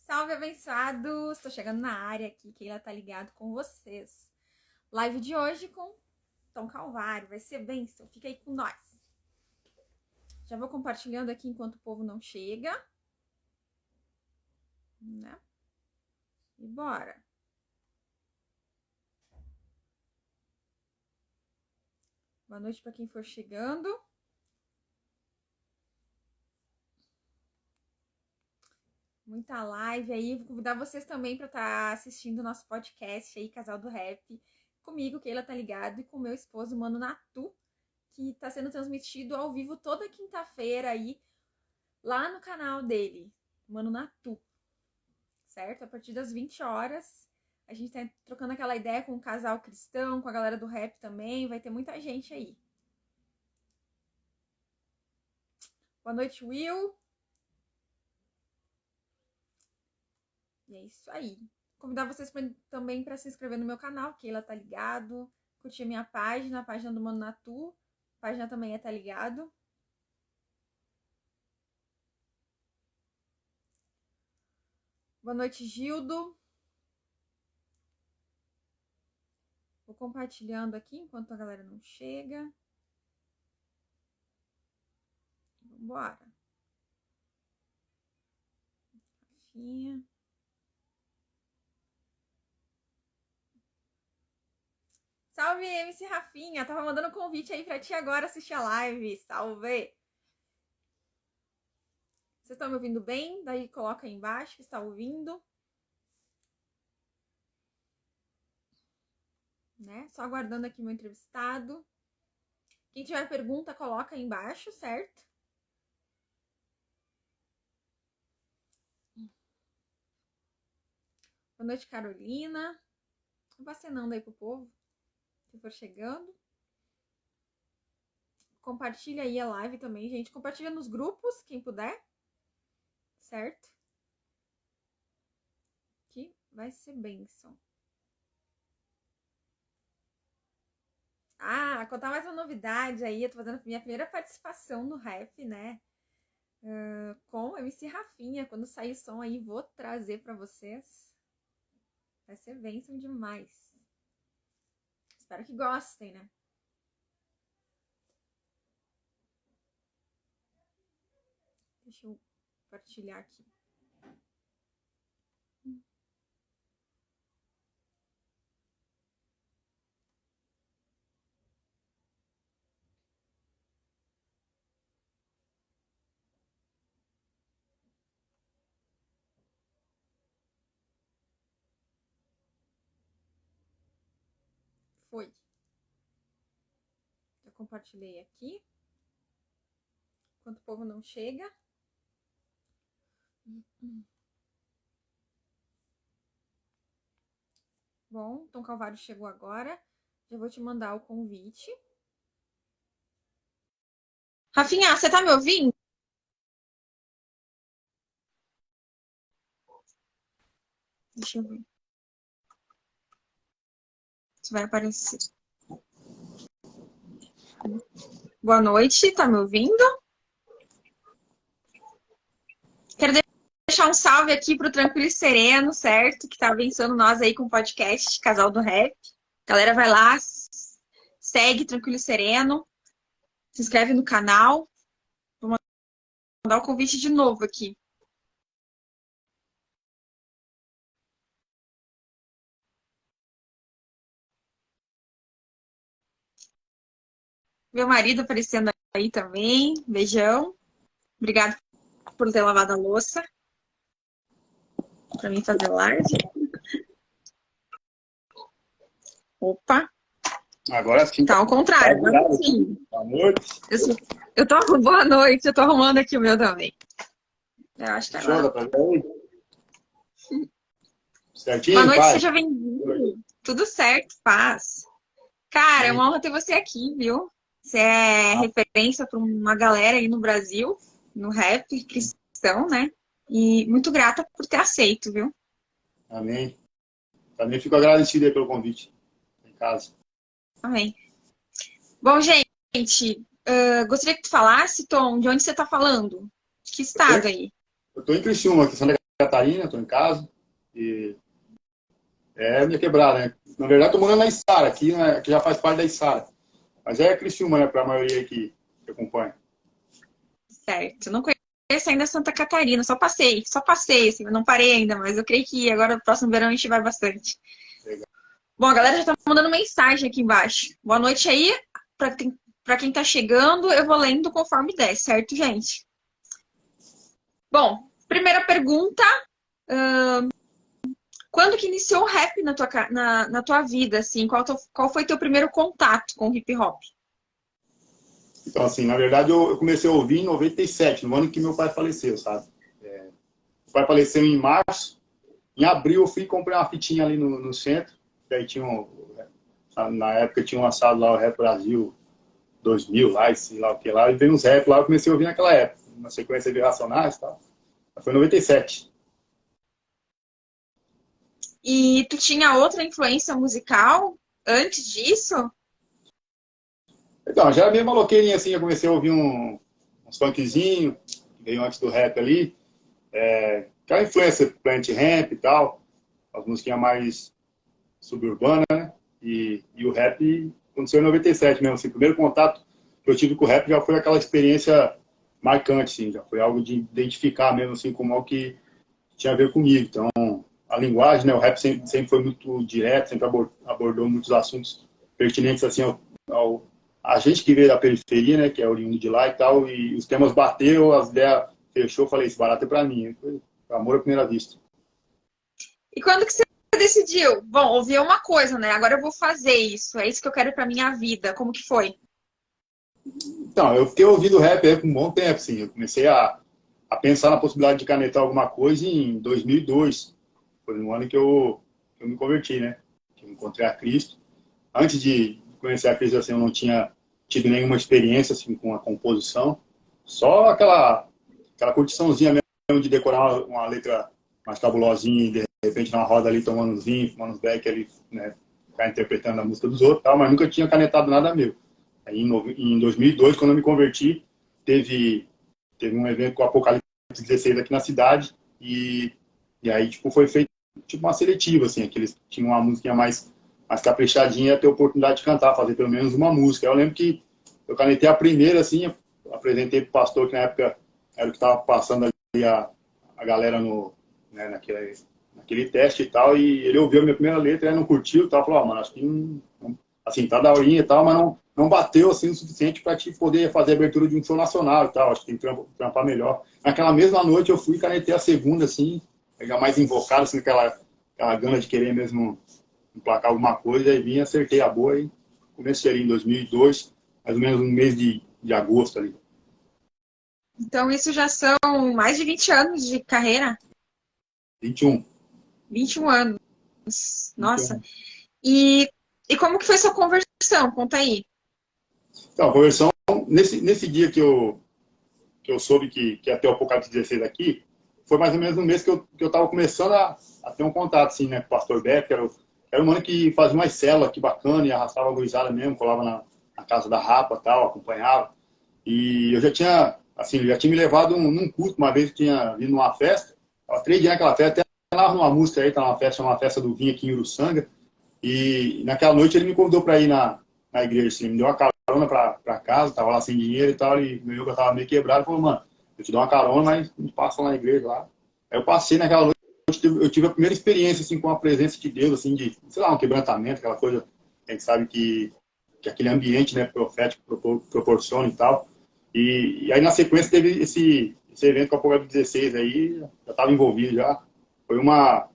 Salve, abençoados! Estou chegando na área aqui, Keila tá ligado com vocês. Live de hoje com Tom Calvário, vai ser bênção, fica aí com nós. Já vou compartilhando aqui enquanto o povo não chega. Né? E bora! Boa noite para quem for chegando. Muita live aí. Vou convidar vocês também para estar assistindo o nosso podcast aí, Casal do Rap. Comigo, Keila tá ligado, e com meu esposo, Mano Natu, que tá sendo transmitido ao vivo toda quinta-feira aí, lá no canal dele, Mano Natu. Certo? A partir das 20 horas. A gente tá trocando aquela ideia com o casal cristão, com a galera do rap também. Vai ter muita gente aí. Boa noite, Will. E é isso aí. Convidar vocês também para se inscrever no meu canal, Keila tá ligado. Curtir a minha página, a página do Mano Natu. A página também é Tá Ligado. Boa noite, Gildo. Vou compartilhando aqui enquanto a galera não chega. Vambora. Rafinha. Salve, MC Rafinha. Tava mandando um convite aí pra ti agora assistir a live. Salve. Vocês estão me ouvindo bem? Daí coloca aí embaixo que está ouvindo. Né? Só aguardando aqui meu entrevistado. Quem tiver pergunta, coloca aí embaixo, certo? Boa noite, Carolina. Vacinando aí pro povo que for chegando. Compartilha aí a live também, gente. Compartilha nos grupos, quem puder. Certo? Que vai ser bênção. Ah, contar mais uma novidade aí. Eu tô fazendo minha primeira participação no rap, né? Com o MC Rafinha. Quando sair o som aí, vou trazer pra vocês. Vai ser bênção demais. Espero que gostem, né? Deixa eu compartilhar aqui. Foi. Já compartilhei aqui. Enquanto o povo não chega. Bom, Tom Calvário chegou agora. Já vou te mandar o convite. Rafinha, você tá me ouvindo? Deixa eu ver. Se vai aparecer. Boa noite, tá me ouvindo? Quero deixar um salve aqui pro Tranquilo e Sereno, certo? Que tá abençoando nós aí com o podcast Casal do Rap. Galera, vai lá, segue Tranquilo e Sereno, se inscreve no canal. Vou mandar o convite de novo aqui. Meu marido aparecendo aí também. Beijão. Obrigado por ter lavado a louça. Pra mim fazer live. Opa. Agora sim. Tá ao contrário. Agora sim. Boa noite. Boa noite. Eu tô arrumando aqui o meu também. Eu acho que agora. Chora também. Certinho, Boa noite, pai? seja bem-vindo. Tudo certo, paz. Cara, é uma honra ter você aqui, viu? Você é referência para uma galera aí no Brasil, no rap cristão, né? E muito grata por ter aceito, viu? Amém. Também fico agradecido aí pelo convite. Em casa. Amém. Bom, gente, gostaria que tu falasse, Tom, de onde você tá falando? De que estado aí? Eu tô em Criciúma, aqui em Santa Catarina, estou em casa. E é minha quebrada, né? Na verdade, estou morando na Içara, aqui, né, que já faz parte da Içara. Mas é Criciúma, né, para a maioria que acompanha. Certo. Não conheço ainda Santa Catarina, só passei, assim, eu não parei ainda, mas eu creio que agora no próximo verão a gente vai bastante. Legal. Bom, a galera já tá mandando mensagem aqui embaixo. Boa noite aí, pra quem tá chegando, eu vou lendo conforme der, certo, gente? Bom, primeira pergunta, quando que iniciou o rap na tua vida, assim? Qual foi teu primeiro contato com o hip hop? Então, assim, na verdade, eu comecei a ouvir em 97, no ano que meu pai faleceu, sabe? O pai faleceu em março. Em abril, eu fui e comprei uma fitinha ali no centro. Daí na época, tinha lançado lá o Rap Brasil 2000, lá, sei lá o que lá. E veio uns rap lá, eu comecei a ouvir naquela época. Na sequência de Racionais e tal. Foi em 97. E tu tinha outra influência musical antes disso? Então, já era meio maloqueirinho assim, eu comecei a ouvir uns funkzinhos, que veio antes do rap ali. Aquela influência Planet Ramp e tal, as musiquinhas mais suburbanas, né? E o rap aconteceu em 97 mesmo. Assim, o primeiro contato que eu tive com o rap já foi aquela experiência marcante, assim, já foi algo de identificar mesmo, assim, como algo que tinha a ver comigo. Então, a linguagem, né? O rap sempre foi muito direto, sempre abordou muitos assuntos pertinentes, assim, a gente que veio da periferia, né? Que é oriundo de lá e tal, e os temas bateu, as ideias fechou, falei, esse barato é pra mim. Foi amor à primeira vista. E quando que você decidiu? Bom, ouvi uma coisa, né? Agora eu vou fazer isso. É isso que eu quero pra minha vida. Como que foi? Então, eu fiquei ouvindo rap aí por um bom tempo, assim. Eu comecei a pensar na possibilidade de canetar alguma coisa em 2002. Foi no ano que eu me converti, né? Que eu encontrei a Cristo. Antes de conhecer a Cristo, assim, eu não tinha tido nenhuma experiência assim, com a composição. Só aquela curtiçãozinha mesmo de decorar uma letra mais cabulosinha e de repente numa roda ali tomando uns vinhos, fumando uns beck ali, né? Ficar interpretando a música dos outros e tal, mas nunca tinha canetado nada meu. Aí, em 2002, quando eu me converti, teve um evento com o Apocalipse 16 aqui na cidade e aí tipo, foi feito tipo uma seletiva, assim, que eles tinham uma musiquinha mais caprichadinha, ter a oportunidade de cantar, fazer pelo menos uma música. Eu lembro que eu canetei a primeira, assim, apresentei para o pastor, que na época era o que estava passando ali a galera né, naquele teste e tal, e ele ouviu a minha primeira letra, ele não curtiu e tal, falou, mano, acho que assim, tá daorinha e tal, mas não bateu assim o suficiente para te poder fazer a abertura de um show nacional e tal, acho que tem que trampar melhor. Naquela mesma noite eu fui e canetei a segunda, assim, já mais invocado, assim, aquela gana de querer mesmo emplacar alguma coisa, e vim, acertei a boa e comecei ali em 2002, mais ou menos um mês de agosto ali. Então, isso já são mais de 20 anos de carreira? 21. 21 anos. Nossa. 21. E como que foi sua conversão? Conta aí. Então, a conversão, nesse dia que eu soube que ia ter o Apocalipse 16 aqui, foi mais ou menos no mês que eu estava começando a ter um contato, assim, né, com o pastor Beck, era um mano que fazia umas células, que bacana, e arrastava a gurizada mesmo, colava na casa da Rapa e tal, acompanhava. E eu já tinha me levado num culto, uma vez que tinha vindo numa festa, estava 3 dias naquela festa, até lá numa música aí, tá numa festa, chamada Festa do Vinho aqui em Uruçanga, e naquela noite ele me convidou para ir na igreja, assim, me deu uma carona para casa, tava lá sem dinheiro e tal, e meu que eu tava meio quebrado, falou, mano, eu te dou uma carona, mas me passa lá na igreja lá. Aí eu passei naquela noite, eu tive a primeira experiência, assim, com a presença de Deus, assim, de, sei lá, um quebrantamento, aquela coisa, a gente sabe que aquele ambiente, né, profético proporciona e tal. E aí, na sequência, teve esse evento com a Apocalipse 16 aí, já estava envolvido já. Foi uma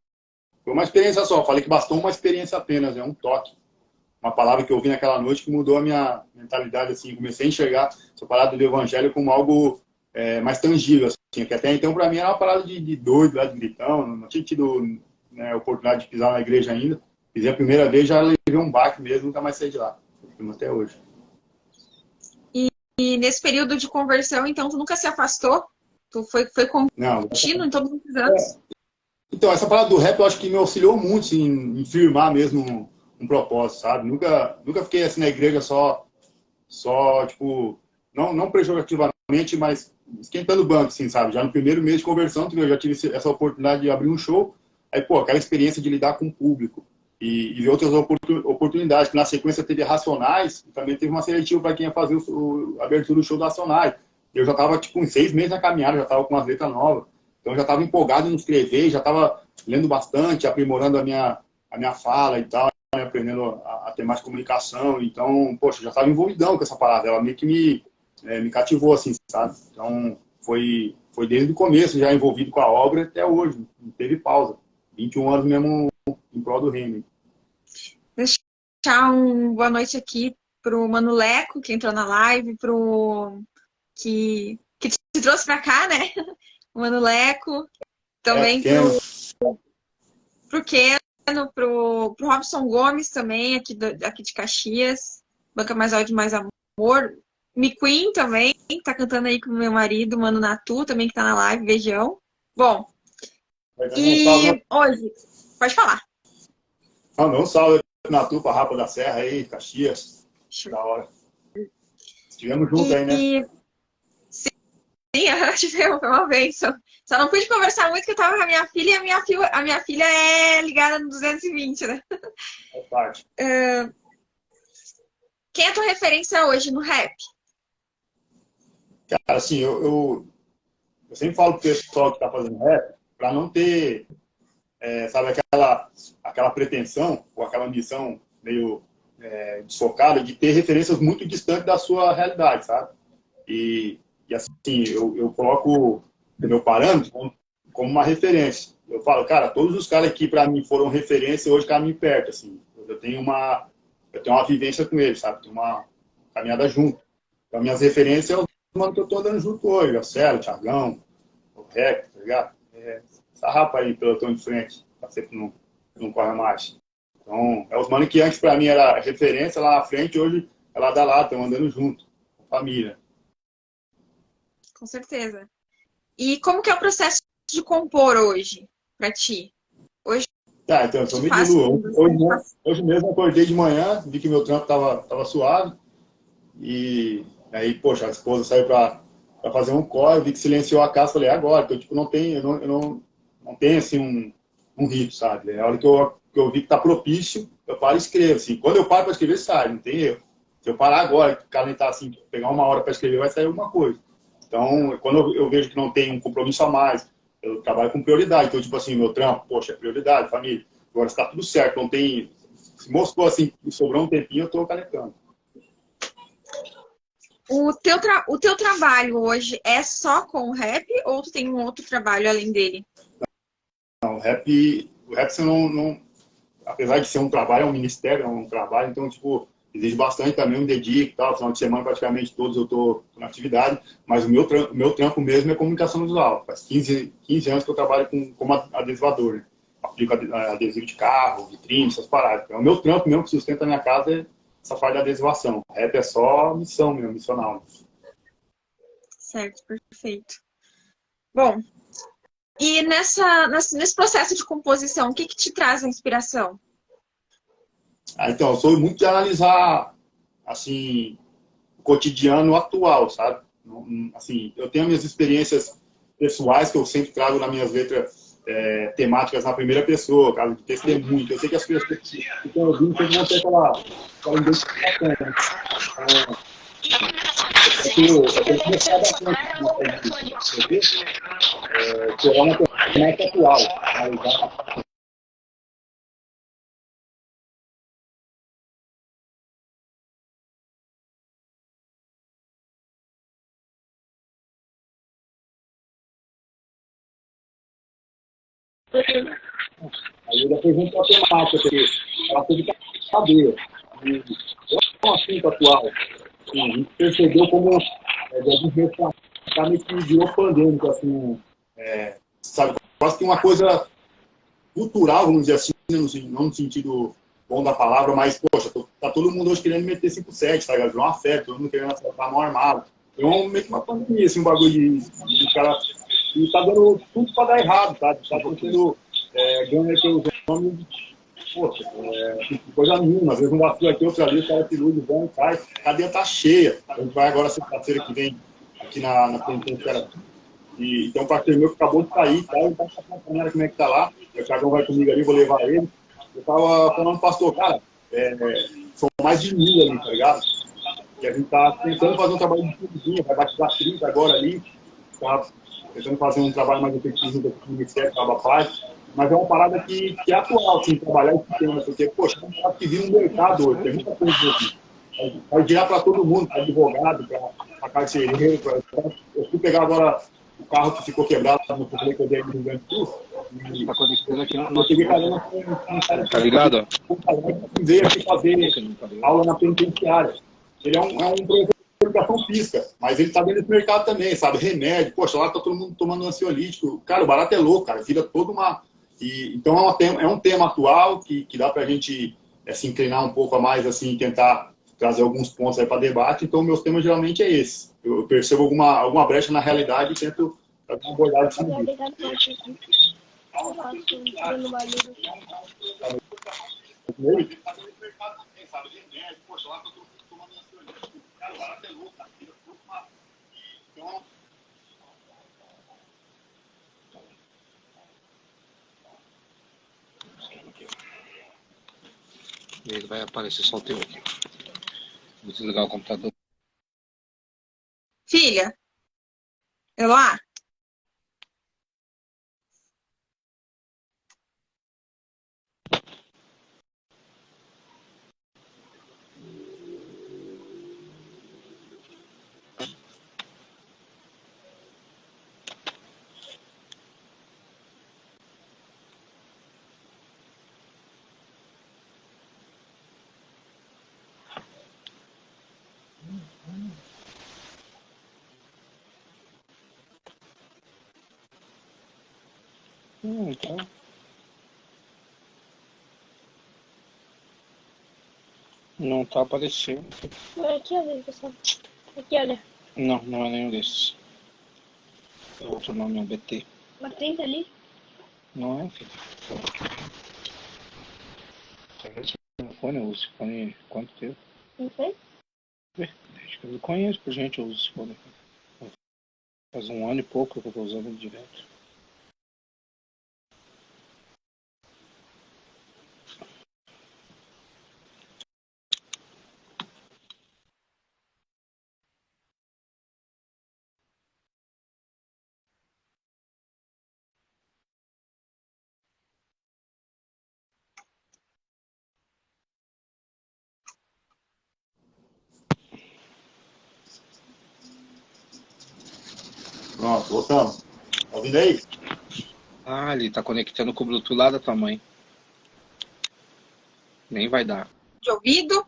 experiência só, falei que bastou uma experiência apenas, um toque. Uma palavra que eu ouvi naquela noite que mudou a minha mentalidade, assim, comecei a enxergar essa parada do evangelho como algo mais tangível, assim, que até então para mim era uma parada de doido, lá de gritão, não tinha tido, né, oportunidade de pisar na igreja ainda, pisei a primeira vez, já levei um baque mesmo, nunca mais saí de lá, até hoje. E nesse período de conversão, então, tu nunca se afastou? Tu foi contínuo em todos esses anos? Então, essa parada do rap eu acho que me auxiliou muito assim, em firmar mesmo um propósito, sabe? Nunca fiquei assim na igreja só tipo, não pejorativamente, mas esquentando o banco, assim, sabe? Já no primeiro mês de conversão, eu já tive essa oportunidade de abrir um show, aí, pô, aquela experiência de lidar com o público e ver outras oportunidades, que na sequência teve Racionais, e também teve uma seletiva para quem ia fazer a abertura do show do Racionais. Eu já estava, tipo, em 6 meses na caminhada, já estava com umas letras novas, então eu já estava empolgado em escrever, já estava lendo bastante, aprimorando a minha fala e tal, né? Aprendendo a ter mais comunicação, então, poxa, já estava envolvidão com essa parada, ela meio que me cativou, assim, sabe? Então, foi desde o começo já envolvido com a obra até hoje, não teve pausa. 21 anos mesmo em prol do Remy. Deixar boa noite aqui pro Mano Leco, que entrou na live, que te trouxe pra cá, né? O Mano Leco. Também pro Keno, pro Robson Gomes também, aqui de Caxias. Banca Mais Áudio Mais Amor. McQueen também, tá cantando aí com o meu marido, Mano Natu, também que tá na live, beijão. Bom, e hoje, pode falar. Não, salve Natu, pra Rapa da Serra aí, Caxias. Da hora. Estivemos juntos aí, né? Sim, tivemos, foi uma bênção. Só não pude conversar muito, porque eu tava com a minha filha, e a minha filha é ligada no 220, né? É parte. Quem é a tua referência hoje no rap? Cara, assim, eu sempre falo pro pessoal que tá fazendo rap, pra não ter, sabe, aquela pretensão, ou aquela ambição meio desfocada de ter referências muito distantes da sua realidade, sabe? E assim, eu coloco o meu parâmetro como uma referência. Eu falo, cara, todos os caras que para mim foram referência hoje caminham perto, assim. Eu tenho uma vivência com eles, sabe? Tenho uma caminhada junto. Então, minhas referências é os mano que eu tô andando junto hoje, o Celo, o Thiagão, o Rec, tá ligado? Essa rapa aí, pelotão de frente, tá sempre não corre mais. Então, é os mano que antes para mim era referência lá na frente, hoje é lá da lata, estão andando junto, com família. Com certeza. E como que é o processo de compor hoje, pra ti? Hoje, então eu sou meio de lua. Hoje mesmo acordei de manhã, vi que meu trampo tava suave, e aí, poxa, a esposa saiu para fazer um call, eu vi que silenciou a casa, falei, agora, que eu tipo, não tenho, não tenho assim um rito, sabe? É a hora que eu vi que tá propício, eu paro e escrevo, assim. Quando eu paro para escrever, sai, não tem erro. Se eu parar agora, calentar assim, pegar uma hora para escrever, vai sair alguma coisa. Então, quando eu vejo que não tem um compromisso a mais, eu trabalho com prioridade. Então, tipo assim, meu trampo, poxa, é prioridade, família. Agora está tudo certo, não tem... Se mostrou assim, sobrou um tempinho, eu estou canetando. O teu trabalho hoje é só com o rap ou tu tem um outro trabalho além dele? Não, o rap você não... Apesar de ser um trabalho, é um ministério, é um trabalho, então, tipo... Exige bastante também, um dedico e tal. Final de semana, praticamente todos eu estou na atividade. Mas o meu trampo mesmo é comunicação visual. Faz 15 anos que eu trabalho como adesivador. Né? Aplico adesivo de carro, vitrine, essas paradas. Então, o meu trampo mesmo que sustenta a minha casa é essa parte da adesivação. O rap é só missão mesmo, missional. Certo, perfeito. Bom, e nesse processo de composição, o que te traz a inspiração? Então, eu sou muito de analisar, assim, o cotidiano atual, sabe? Assim, eu tenho minhas experiências pessoais que eu sempre trago nas minhas letras temáticas na primeira pessoa, caso de testemunho. Eu sei que as pessoas que estão ouvindo sempre vão ter aquela identificação. Né? Eu tenho começado a que é uma temática atual, analisar. Aí ele apresenta uma temática que ela teve que saber. É um assunto atual. Assim, a gente percebeu como de alguns meses está meio que virou pandêmico, assim, sabe? Quase que uma coisa cultural, vamos dizer assim, não no sentido bom da palavra, mas, poxa, tá todo mundo hoje querendo meter 5-7, tá ligado? Virou uma festa, todo mundo querendo acertar a mão armada. Então, meio que uma pandemia, assim, um bagulho de cara. E tá dando tudo para dar errado, tá? Tá acontecendo ganhando aí pelos homens, poxa, coisa nenhuma. Às vezes um vacilo aqui, outro ali, o cara se ilude, vão, cai. A cadeia tá cheia. A gente vai agora, sexta-feira que vem, aqui na penitenciária. E tem um parceiro meu que acabou de sair, tá? Ele tá acompanhando como é que tá lá. O Thiagão vai comigo ali, vou levar ele. Eu tava falando, pastor, cara, são mais de 1000 ali, tá ligado? E a gente tá tentando fazer um trabalho de cozinha, vai batizar 30 agora ali. Tá tentando fazer um trabalho mais efetivo do Ministério da Paz. Mas é uma parada que é atual, assim, trabalhar esse tema, porque, poxa, é uma parada que vira um mercado hoje, tem muita coisa aqui. Vai virar para todo mundo, para advogado, para carcereiro. Eu fui pegar agora o carro que ficou quebrado no problema que eu dei no Rio Grande do Sul. Tá conectando aqui no Eu cheguei falando com um cara Tá ligado? que veio aqui fazer aula na penitenciária. Ele é um professor de educação física, mas ele está dentro desse mercado também, sabe? Remédio, poxa, lá tá todo mundo tomando ansiolítico. Cara, o barato é louco, cara, vira toda uma. Então é um tema atual que dá para a gente se inclinar um pouco a mais, assim, tentar trazer alguns pontos aí para debate. Então, meus temas geralmente é esse. Eu percebo alguma brecha na realidade e tento dar uma abordagem em cima disso. E ele vai aparecer só o teu aqui. Vou desligar o computador. Filha, Eloá, Então. Não tá aparecendo. Aqui, olha, pessoal. Aqui, olha. Não, não é nenhum desses. É outro nome, é um BT. Mas 30 ali. Não é, filho. Esse telefone, eu uso esse fone quanto tempo? Não sei. Desde que eu conheço, por gente, eu uso esse fone. Faz 1 ano e pouco que eu tô usando ele direto. Pronto, voltamos. Tá ouvindo aí? Ah, ele tá conectando com o Bluetooth lá da tua mãe. Nem vai dar. de ouvido?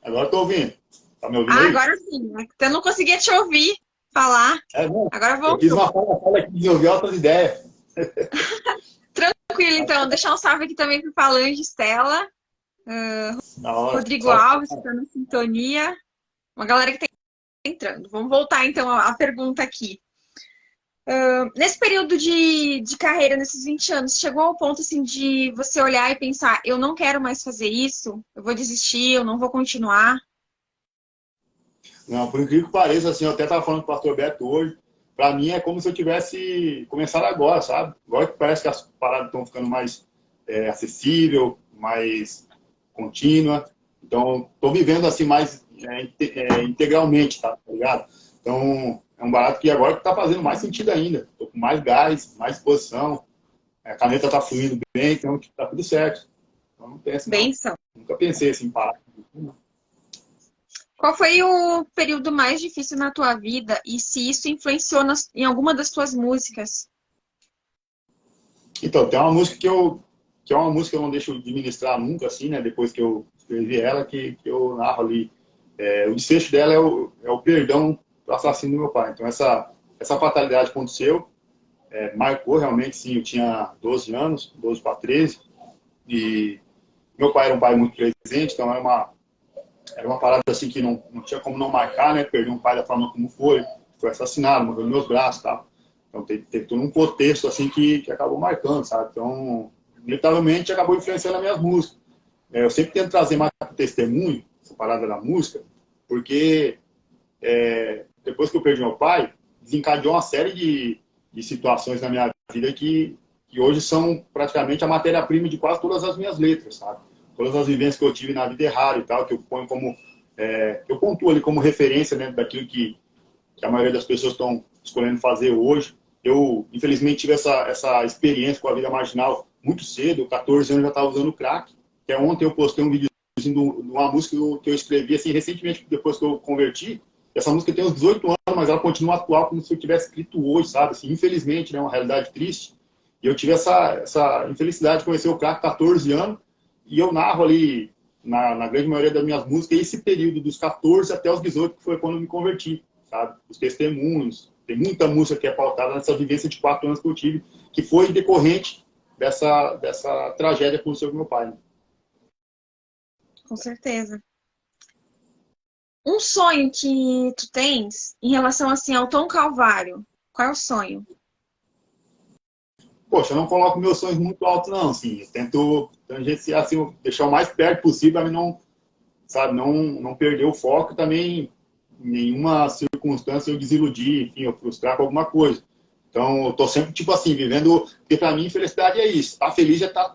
Agora eu tô ouvindo. Tá me ouvindo Ah, aí? agora sim. Eu não conseguia te ouvir falar. Bom. Agora Eu fiz voltou. uma fala aqui de ouvir outras ideias. Tranquilo, então. Deixar um salve aqui também pro Falange Stella. Na hora. Rodrigo Alves, que tá na sintonia. Uma galera que tá entrando. Vamos voltar, então, à pergunta aqui. Nesse período de carreira, nesses 20 anos, chegou ao ponto, assim, de você olhar e pensar, eu não quero mais fazer isso, eu vou desistir, eu não vou continuar? Não, por incrível que pareça, assim, eu até estava falando com o pastor Beto hoje, para mim é como se eu tivesse começado agora, sabe? Agora que parece que as paradas estão ficando mais acessível, mais contínua. Então, estou vivendo assim mais integralmente, tá ligado? Então, é um barato que agora está fazendo mais sentido ainda. Estou com mais gás, mais disposição, a caneta está fluindo bem, então está tudo certo. Então, não penso, não. Benção. Nunca pensei assim, em parar. Qual foi o período mais difícil na tua vida e se isso influenciou em alguma das tuas músicas? Então, tem uma música que é uma música que eu não deixo de ministrar nunca, assim, né? Depois que eu escrevi ela, que eu narro ali. O desfecho dela é o perdão do assassino do meu pai. Então, essa fatalidade aconteceu, marcou realmente, sim. Eu tinha 12 anos, 12 para 13, e meu pai era um pai muito presente, então era uma parada assim que não tinha como não marcar, né? Perdi um pai da forma como foi assassinado, morreu nos meus braços e tal. Então teve todo um contexto assim que acabou marcando, sabe? Então, inevitavelmente acabou influenciando as minhas músicas. Eu sempre tento trazer mais testemunho, essa parada da música, porque depois que eu perdi meu pai, desencadeou uma série de situações na minha vida que hoje são praticamente a matéria-prima de quase todas as minhas letras, sabe? Todas as vivências que eu tive na vida errada e tal, que eu ponho como... eu pontuo ali como referência, né, daquilo que a maioria das pessoas estão escolhendo fazer hoje. Eu, infelizmente, tive essa experiência com a vida marginal muito cedo. 14 anos eu já estava usando crack. Até ontem eu postei um vídeo de uma música que eu escrevi assim, recentemente, depois que eu converti. Essa música tem uns 18 anos, mas ela continua atual como se eu tivesse escrito hoje, sabe? Assim, infelizmente, né, uma realidade triste. E eu tive essa infelicidade de conhecer o crack 14 anos. E eu narro ali, na grande maioria das minhas músicas, esse período dos 14 até os 18, que foi quando eu me converti, sabe? Os testemunhos. Tem muita música que é pautada nessa vivência de 4 anos que eu tive, que foi decorrente dessa tragédia que aconteceu com meu pai. Né? Com certeza. Um sonho que tu tens em relação assim ao Tom Calvário, qual é o sonho? Poxa, eu não coloco meus sonhos muito altos, não. Assim, eu tento tangenciar, assim, deixar o mais perto possível para não, sabe, não perder o foco e também em nenhuma circunstância eu desiludir, enfim, eu frustrar com alguma coisa. Então, eu tô sempre, tipo assim, vivendo... Porque para mim, felicidade é isso. Tá feliz é tá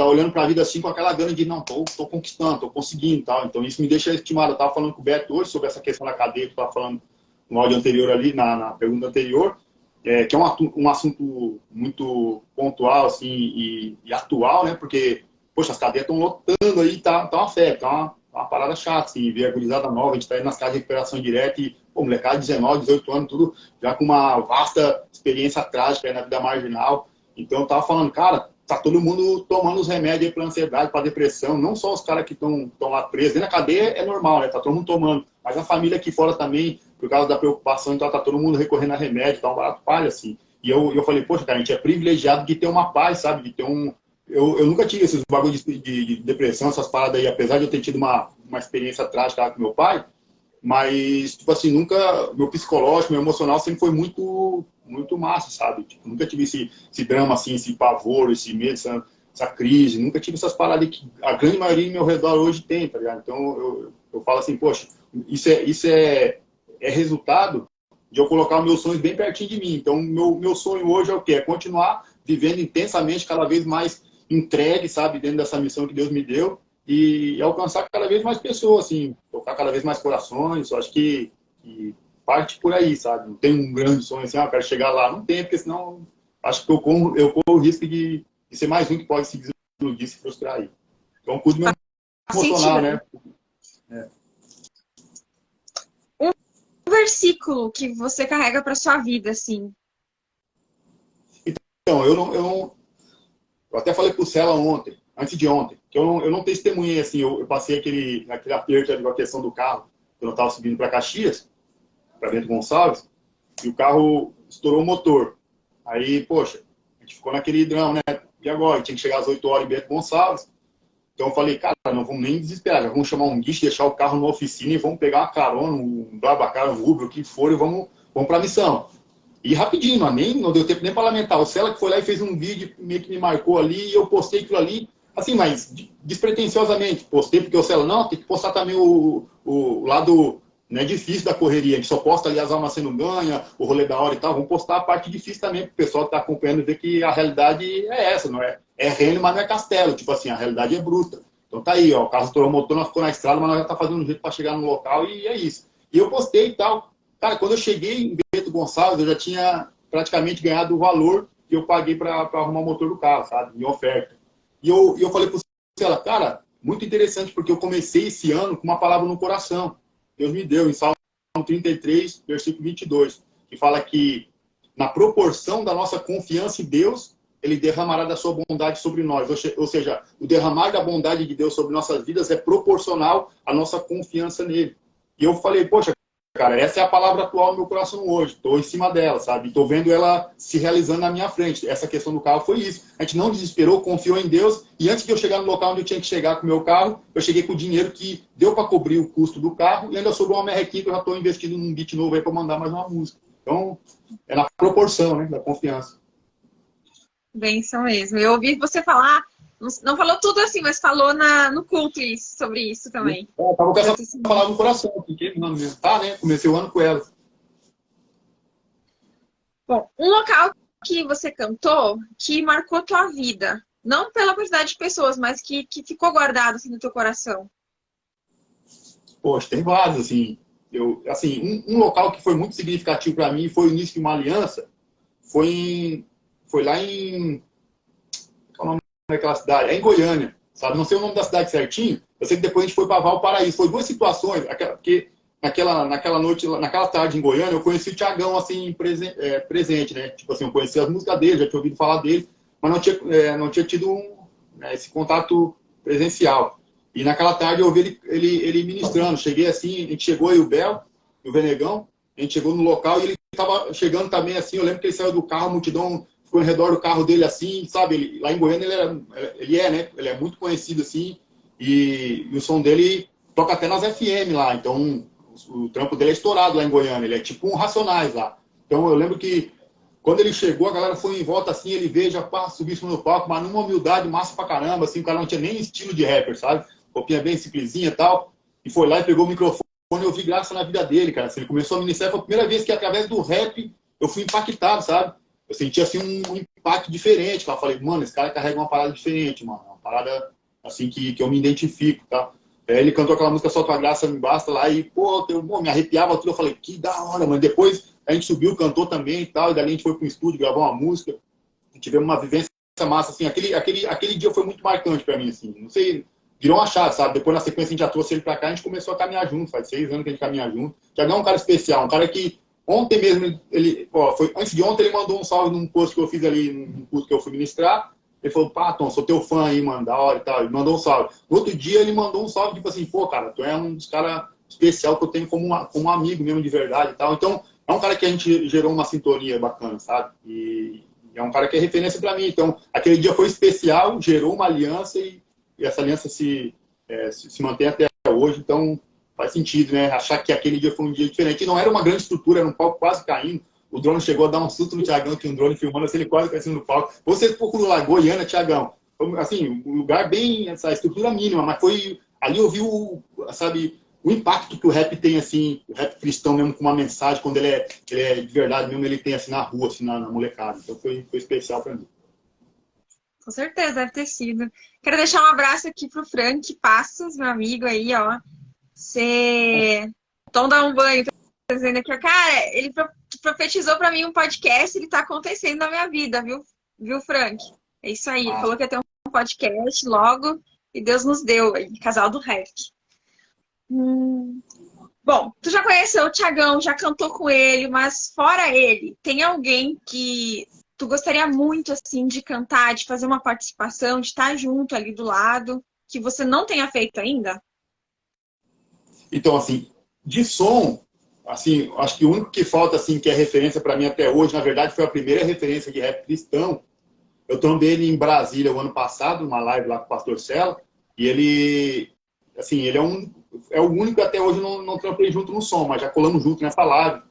olhando para a vida assim com aquela gana de, não, tô conquistando, tô conseguindo e tal. Então, isso me deixa estimado. Eu tava falando com o Beto hoje sobre essa questão da cadeia, que eu tava falando no áudio anterior ali, na pergunta anterior, que é um assunto muito pontual, assim, e atual, né? Porque, poxa, as cadeias estão lotando aí, tá uma febre, tá uma parada chata, assim, ver a gurizada nova, a gente tá indo nas casas de recuperação direta e, pô, molecada de 19, 18 anos, tudo já com uma vasta experiência trágica aí na vida marginal. Então, eu tava falando, cara, tá todo mundo tomando os remédios aí pra ansiedade, pra depressão, não só os caras que estão lá presos. Dentro da cadeia é normal, né? Tá todo mundo tomando. Mas a família aqui fora também, por causa da preocupação, então tá todo mundo recorrendo a remédio, tá um barato palha, assim. E eu falei, poxa, cara, a gente é privilegiado de ter uma paz, sabe? De ter um... Eu nunca tive esses bagulho de depressão, essas paradas aí, apesar de eu ter tido uma experiência trágica lá com meu pai, mas, tipo assim, nunca... Meu psicológico, meu emocional sempre foi muito, muito massa, sabe? Tipo, nunca tive esse drama, assim, esse pavor, esse medo, essa crise. Nunca tive essas paradas que a grande maioria do meu redor hoje tem, tá ligado? Então, eu falo assim, poxa, isso é resultado de eu colocar os meus sonhos bem pertinho de mim. Então, meu sonho hoje é o quê? É continuar vivendo intensamente, cada vez mais entregue, sabe? Dentro dessa missão que Deus me deu e alcançar cada vez mais pessoas, assim, tocar cada vez mais corações. Eu acho que parte por aí, sabe? Não tem um grande sonho assim, eu quero chegar lá. Não tem, porque senão acho que eu corro o risco de ser mais um que pode se desiludir, se frustrar aí. Então, cuido do meu emocional, né? Um versículo que você carrega para sua vida, assim. Então, eu até falei pro Cela ontem, antes de ontem, que eu não testemunhei, assim, eu passei aquele aperto ali com a questão do carro, quando eu estava subindo para Caxias, para Bento Gonçalves, e o carro estourou o motor. Aí, poxa, a gente ficou naquele drama, né? E agora? Tinha que chegar às 8 horas em Bento Gonçalves. Então eu falei, cara, não vamos nem desesperar, já vamos chamar um guiche, deixar o carro na oficina e vamos pegar uma carona, um Babacar, um Uber, o que for, e vamos para a missão. E rapidinho, não deu tempo nem para lamentar. O Cela que foi lá e fez um vídeo meio que me marcou ali, e eu postei aquilo ali, assim, mas despretensiosamente. Postei porque o Cela, não, tem que postar também o lado, né, difícil da correria. A gente só posta ali as almas sendo ganha, o rolê da hora e tal. Vamos postar a parte difícil também, para o pessoal que está acompanhando ver que a realidade é essa, não é? É reino, mas não é castelo. Tipo assim, a realidade é bruta. Então tá aí, ó, o carro estourou o motor, nós ficou na estrada, mas nós já tá fazendo um jeito para chegar no local e é isso. E eu postei e tal. Cara, quando eu cheguei em Bento Gonçalves, eu já tinha praticamente ganhado o valor que eu paguei para arrumar o motor do carro, sabe? Em oferta. E eu falei pro Cela, cara, muito interessante, porque eu comecei esse ano com uma palavra no coração. Deus me deu, em Salmo 33, versículo 22, que fala que na proporção da nossa confiança em Deus, Ele derramará da sua bondade sobre nós. Ou seja, o derramar da bondade de Deus sobre nossas vidas é proporcional à nossa confiança nele. E eu falei, poxa, cara, essa é a palavra atual no meu coração hoje. Estou em cima dela, sabe? Estou vendo ela se realizando na minha frente. Essa questão do carro foi isso. A gente não desesperou, confiou em Deus. E antes de eu chegar no local onde eu tinha que chegar com o meu carro, eu cheguei com o dinheiro que deu para cobrir o custo do carro. E ainda sobrou uma merrequinha que eu já estou investindo num beat novo aí para mandar mais uma música. Então, é na proporção, né, da confiança. Benção mesmo. Eu ouvi você falar Não falou tudo assim, mas falou no culto sobre isso também. Tava com essa palavra no coração, porque não tá, né? Comecei o ano com ela. Bom, um local que você cantou que marcou tua vida. Não pela quantidade de pessoas, mas que ficou guardado assim, no teu coração. Poxa, tem vários, assim. Um local que foi muito significativo para mim foi o início de uma aliança. Foi lá em... Qual é o nome daquela cidade? É em Goiânia, sabe? Não sei o nome da cidade certinho. Eu sei que depois a gente foi para Valparaíso. Foi duas situações, porque naquela noite, naquela tarde em Goiânia, eu conheci o Thiagão, assim, presente, né? Tipo assim, eu conheci as músicas dele, já tinha ouvido falar dele, mas não tinha tido esse contato presencial. E naquela tarde eu ouvi ele ministrando. Cheguei assim, a gente chegou aí, o Bel, o Venegão, a gente chegou no local e ele estava chegando também assim. Eu lembro que ele saiu do carro, a multidão ficou ao redor do carro dele assim, sabe? Lá em Goiânia né? Ele é muito conhecido assim. E o som dele toca até nas FM lá. Então o trampo dele é estourado lá em Goiânia. Ele é tipo um Racionais lá. Então eu lembro que quando ele chegou, a galera foi em volta assim, ele veio, já subiu isso no palco, mas numa humildade massa pra caramba, assim, o cara não tinha nem estilo de rapper, sabe? Roupinha bem simplesinha e tal. E foi lá e pegou o microfone e eu vi graça na vida dele, cara. Assim, ele começou a ministrar, foi a primeira vez que através do rap eu fui impactado, sabe? Eu senti assim um impacto diferente. Eu falei, mano, esse cara carrega uma parada diferente, mano. Uma parada assim que eu me identifico, tá? Ele cantou aquela música Só Tua Graça Me Basta lá e, pô, me arrepiava tudo. Eu falei, que da hora, mano. Depois a gente subiu, cantou também e tal. E dali a gente foi pro estúdio, gravou uma música. E tivemos uma vivência massa, assim. Aquele dia foi muito marcante pra mim, assim. Não sei, virou uma chave, sabe? Depois na sequência a gente já trouxe ele pra cá, a gente começou a caminhar junto. Faz 6 anos que a gente caminha junto. Thiagão é um cara especial, um cara que ontem mesmo, antes de ontem ele mandou um salve num post que eu fiz ali, num curso que eu fui ministrar. Ele falou, pá, Tom, sou teu fã aí, mano, da hora e tal. Ele mandou um salve. No outro dia ele mandou um salve, tipo assim, pô, cara, tu é um dos caras especial que eu tenho como um amigo mesmo de verdade e tal. Então, é um cara que a gente gerou uma sintonia bacana, sabe? E é um cara que é referência pra mim. Então, aquele dia foi especial, gerou uma aliança e essa aliança se mantém até hoje. Então, faz sentido, né? Achar que aquele dia foi um dia diferente. E não era uma grande estrutura, era um palco quase caindo. O drone chegou a dar um susto no Thiagão, tinha um drone filmando, assim, ele quase caiu no palco. Você procurou lá, Goiânia, Thiagão. Assim, um lugar bem, essa estrutura mínima, mas foi... Ali eu vi o impacto que o rap tem, assim, o rap cristão mesmo, com uma mensagem, quando ele é de verdade mesmo, ele tem, assim, na rua, assim, na molecada. Então foi especial pra mim. Com certeza, deve ter sido. Quero deixar um abraço aqui pro Frank Passos, meu amigo aí, ó. Você... Tom dá um banho, tá dizendo aqui, ó. Cara, ele profetizou pra mim um podcast, ele tá acontecendo na minha vida, viu? Viu, Frank? É isso aí. Falou que ia ter um podcast logo e Deus nos deu aí, Casal do Rap. Bom, tu já conheceu o Thiagão, já cantou com ele, mas fora ele, tem alguém que tu gostaria muito, assim, de cantar, de fazer uma participação, de estar junto ali do lado, que você não tenha feito ainda? Então, assim, de som, assim, acho que o único que falta, assim, que é referência para mim até hoje, na verdade, foi a primeira referência de rap cristão. Eu trombei ele em Brasília o ano passado, numa live lá com o Pastor Sela, e ele, assim, ele é o único que até hoje não trampei junto no som, mas já colamos junto nessa live,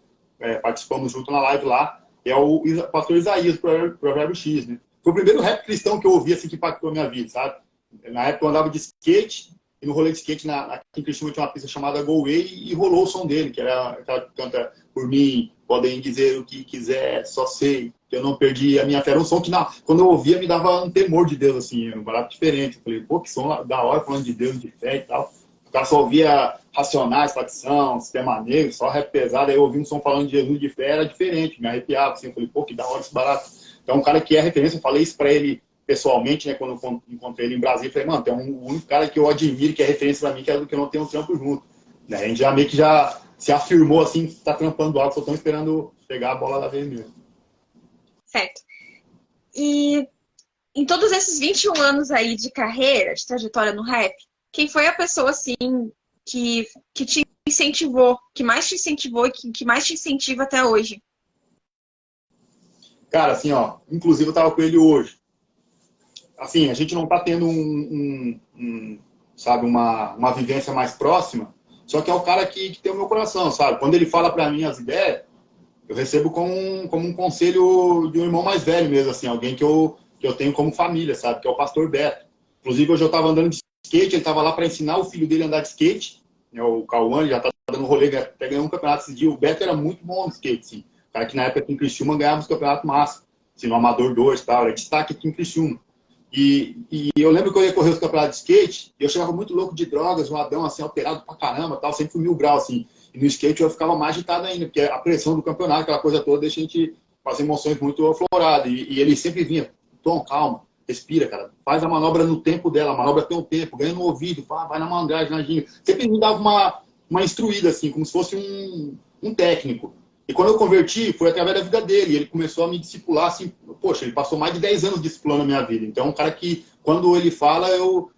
participamos junto na live lá, é o Pastor Isaías, Provérbio X, né? Foi o primeiro rap cristão que eu ouvi, assim, que impactou a minha vida, sabe? Na época eu andava de skate, e no rolê de skate, aqui em Criciúma tinha uma pista chamada Go Way, e rolou o som dele, que era aquela que canta por mim, podem dizer o que quiser, só sei que eu não perdi a minha fé. Era um som que, quando eu ouvia, me dava um temor de Deus, assim, um barato diferente. Eu falei, pô, que som da hora, falando de Deus, de fé e tal. O cara só ouvia Racionais, Facção, Sistema Negro, só rap pesado, aí eu ouvi um som falando de Jesus, de fé, era diferente, me arrepiava, assim, eu falei, pô, que da hora esse barato. Então, um cara que é referência, eu falei isso pra ele pessoalmente, né, quando eu encontrei ele em Brasília, eu falei, mano, tem um único cara que eu admiro, que é referência pra mim, que é do que eu não tenho um trampo junto. Né? A gente já meio que já se afirmou, assim, que tá trampando alto, só estão esperando pegar a bola da vez mesmo. Certo. E em todos esses 21 anos aí de carreira, de trajetória no rap, quem foi a pessoa, assim, que te incentivou, que mais te incentivou e que mais te incentiva até hoje? Cara, assim, ó, inclusive eu tava com ele hoje. Assim, a gente não tá tendo sabe, uma vivência mais próxima, só que é o cara que tem o meu coração, sabe? Quando ele fala pra mim as ideias, eu recebo como um conselho de um irmão mais velho mesmo, assim, alguém que eu tenho como família, sabe? Que é o Pastor Beto. Inclusive, hoje eu estava andando de skate, ele estava lá para ensinar o filho dele a andar de skate, né, o Cauã, ele já está dando rolê, até ganhou um campeonato esse dia. O Beto era muito bom no skate, assim. O cara que na época aqui em Criciúma ganhava os campeonatos massa, assim, no Amador 2 e tal, era destaque aqui em Criciúma. E eu lembro que eu ia correr os campeonatos de skate, e eu chegava muito louco de drogas, um Adão assim, alterado pra caramba, tal, sempre fui 1000 graus, assim. E no skate eu ficava mais agitado ainda, porque a pressão do campeonato, aquela coisa toda, deixa a gente com as emoções muito afloradas. E ele sempre vinha, Tom, calma, respira, cara, faz a manobra no tempo dela, a manobra tem um tempo, ganha no ouvido, vai na mandragem, na ginga. Sempre me dava uma instruída, assim, como se fosse um técnico. E quando eu converti, foi através da vida dele. Ele começou a me discipular, assim, poxa, ele passou mais de 10 anos discipulando a minha vida. Então, é um cara que, quando ele fala, eu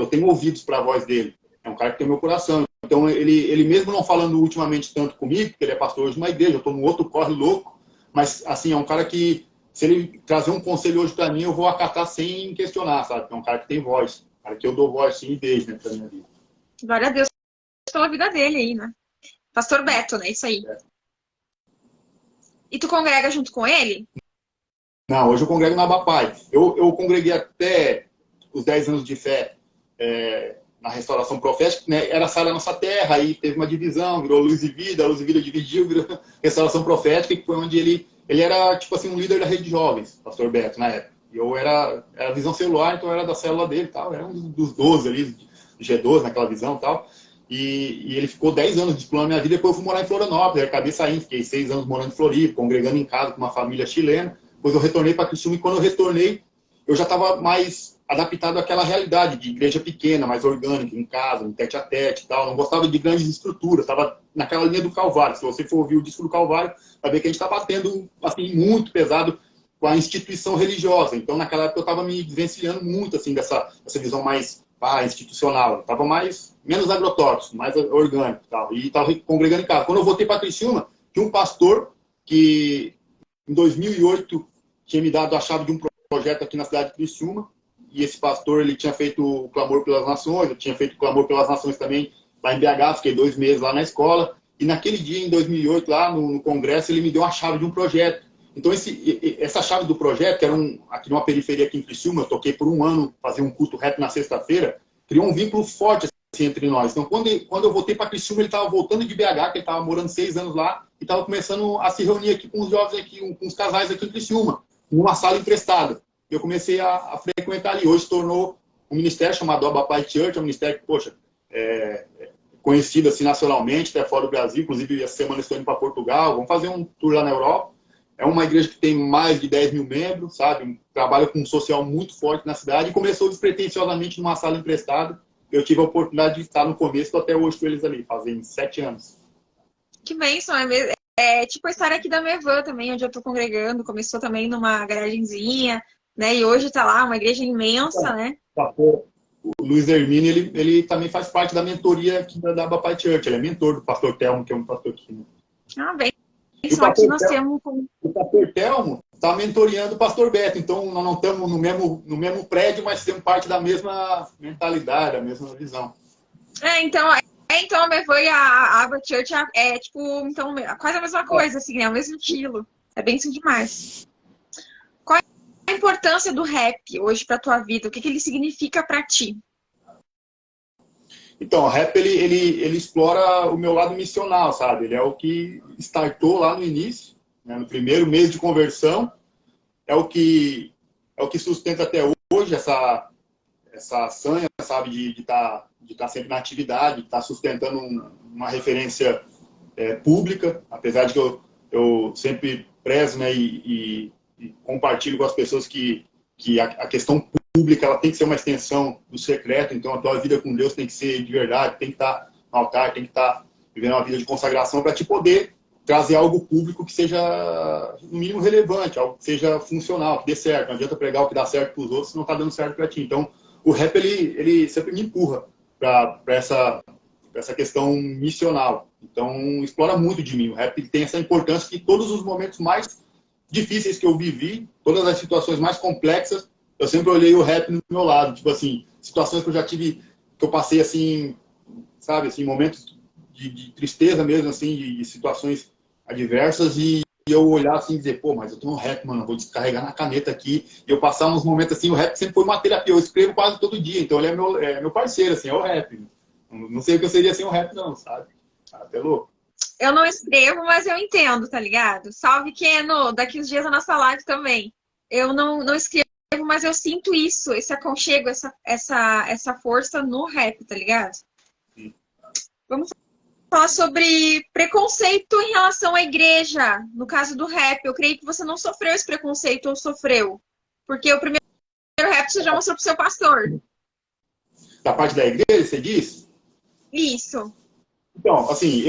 tenho ouvidos para a voz dele. É um cara que tem meu coração. Então, ele mesmo não falando ultimamente tanto comigo, porque ele é pastor hoje de uma igreja, eu estou num outro corre louco, mas, assim, é um cara que, se ele trazer um conselho hoje para mim, eu vou acatar sem questionar, sabe? É um cara que tem voz. Um cara que eu dou voz, sim, e beijo, né, pra minha vida. Glória a Deus pela vida dele aí, né? Pastor Beto, né? Isso aí. E tu congrega junto com ele? Não, hoje eu congrego na Abapai. Eu congreguei até os 10 anos de fé na restauração profética, né? Era Sara da Nossa Terra, aí teve uma divisão, virou Luz e Vida, a Luz e Vida dividiu, virou restauração profética, que foi onde ele era, tipo assim, um líder da rede de jovens, pastor Beto, na época. E eu era visão celular, então eu era da célula dele e tal, era um dos 12 ali, G12 naquela visão e tal. E ele ficou 10 anos discipulando a minha vida, depois eu fui morar em Florianópolis, aí acabei saindo, fiquei 6 anos morando em Floripa, congregando em casa com uma família chilena. Depois eu retornei para Criciúma, e quando eu retornei, eu já estava mais adaptado àquela realidade de igreja pequena, mais orgânica, em casa, em tete-a-tete e tal. Não gostava de grandes estruturas, estava naquela linha do Calvário. Se você for ouvir o disco do Calvário, vai ver que a gente está batendo assim, muito pesado com a instituição religiosa. Então, naquela época, eu estava me desvencilhando muito assim, dessa visão mais institucional. Estava menos agrotóxico, mais orgânico e tal. E estava congregando em casa. Quando eu voltei para Criciúma, tinha um pastor que, em 2008, tinha me dado a chave de um projeto aqui na cidade de Criciúma. E esse pastor, ele tinha feito o Clamor pelas Nações, eu tinha feito o Clamor pelas Nações também lá em BH, fiquei 2 meses lá na escola. E naquele dia, em 2008, lá no congresso, ele me deu a chave de um projeto. Então, essa chave do projeto, que era aqui numa periferia aqui em Criciúma, eu toquei por 1 ano, fazia um culto rap na sexta-feira, criou um vínculo forte assim, entre nós. Então, quando eu voltei para Criciúma, ele estava voltando de BH, que ele estava morando 6 anos lá, e estava começando a se reunir aqui com os jovens, aqui, com os casais aqui em Criciúma, numa sala emprestada. Eu comecei a frequentar ali. Hoje se tornou um ministério chamado Abapai Church, é um ministério que, poxa, conhecido assim nacionalmente, até fora do Brasil. Inclusive, essa semana estou indo para Portugal, vamos fazer um tour lá na Europa. É uma igreja que tem mais de 10 mil membros, sabe? Trabalha com um social muito forte na cidade e começou despretensiosamente numa sala emprestada. Eu tive a oportunidade de estar no começo, até hoje com eles ali, fazem 7 anos. Que bênção, é mesmo. É tipo a história aqui da Mevan também, onde eu tô congregando. Começou também numa garagenzinha, né? E hoje tá lá uma igreja imensa, né? O Luiz Hermínio, ele também faz parte da mentoria aqui da Abapai Church. Ele é mentor do pastor Telmo, que é um pastor aqui. Né? Ah, bem. E Só aqui nós temos... O pastor Telmo está mentoreando o pastor Beto. Então, nós não estamos no mesmo prédio, mas temos parte da mesma mentalidade, da mesma visão. Então a Mevan e a Aba Church tipo, então, quase a mesma coisa, assim, né? O mesmo estilo. É bem isso demais. Qual é a importância do rap hoje pra tua vida? O que ele significa pra ti? Então, o rap, ele explora o meu lado missional, sabe? Ele é o que startou lá no início, né? No primeiro mês de conversão. É o que sustenta até hoje essa sanha, sabe? De tá sempre na atividade, de estar sustentando uma referência pública. Apesar de que eu sempre prezo, né? E compartilho com as pessoas que a questão pública ela tem que ser uma extensão do secreto, então a tua vida com Deus tem que ser de verdade, tem que estar no altar, tem que estar vivendo uma vida de consagração para te poder trazer algo público que seja, no mínimo, relevante, algo que seja funcional, que dê certo. Não adianta pregar o que dá certo para os outros se não está dando certo para ti. Então, o rap, ele sempre me empurra para essa questão missional. Então, explora muito de mim. O rap tem essa importância que todos os momentos mais difíceis que eu vivi, todas as situações mais complexas, eu sempre olhei o rap no meu lado. Tipo assim, situações que eu já tive, que eu passei assim, sabe, assim, momentos de tristeza mesmo, assim, de situações adversas e eu olhar assim e dizer, pô, mas eu tô no rap, mano, eu vou descarregar na caneta aqui. E eu passar uns momentos assim, o rap sempre foi uma terapia. Eu escrevo quase todo dia, então ele é meu parceiro, assim, é o rap. Não sei o que eu seria sem o rap, não, sabe? Até louco. Eu não escrevo, mas eu entendo, tá ligado? Salve, Keno, daqui uns dias a nossa live também. Eu não escrevo, mas eu sinto isso, esse aconchego, essa força no rap, tá ligado? Sim. Vamos falar sobre preconceito em relação à igreja. No caso do rap, eu creio que você não sofreu esse preconceito ou sofreu. Porque o primeiro rap você já mostrou pro seu pastor. Da parte da igreja, você diz? Isso. Então, assim,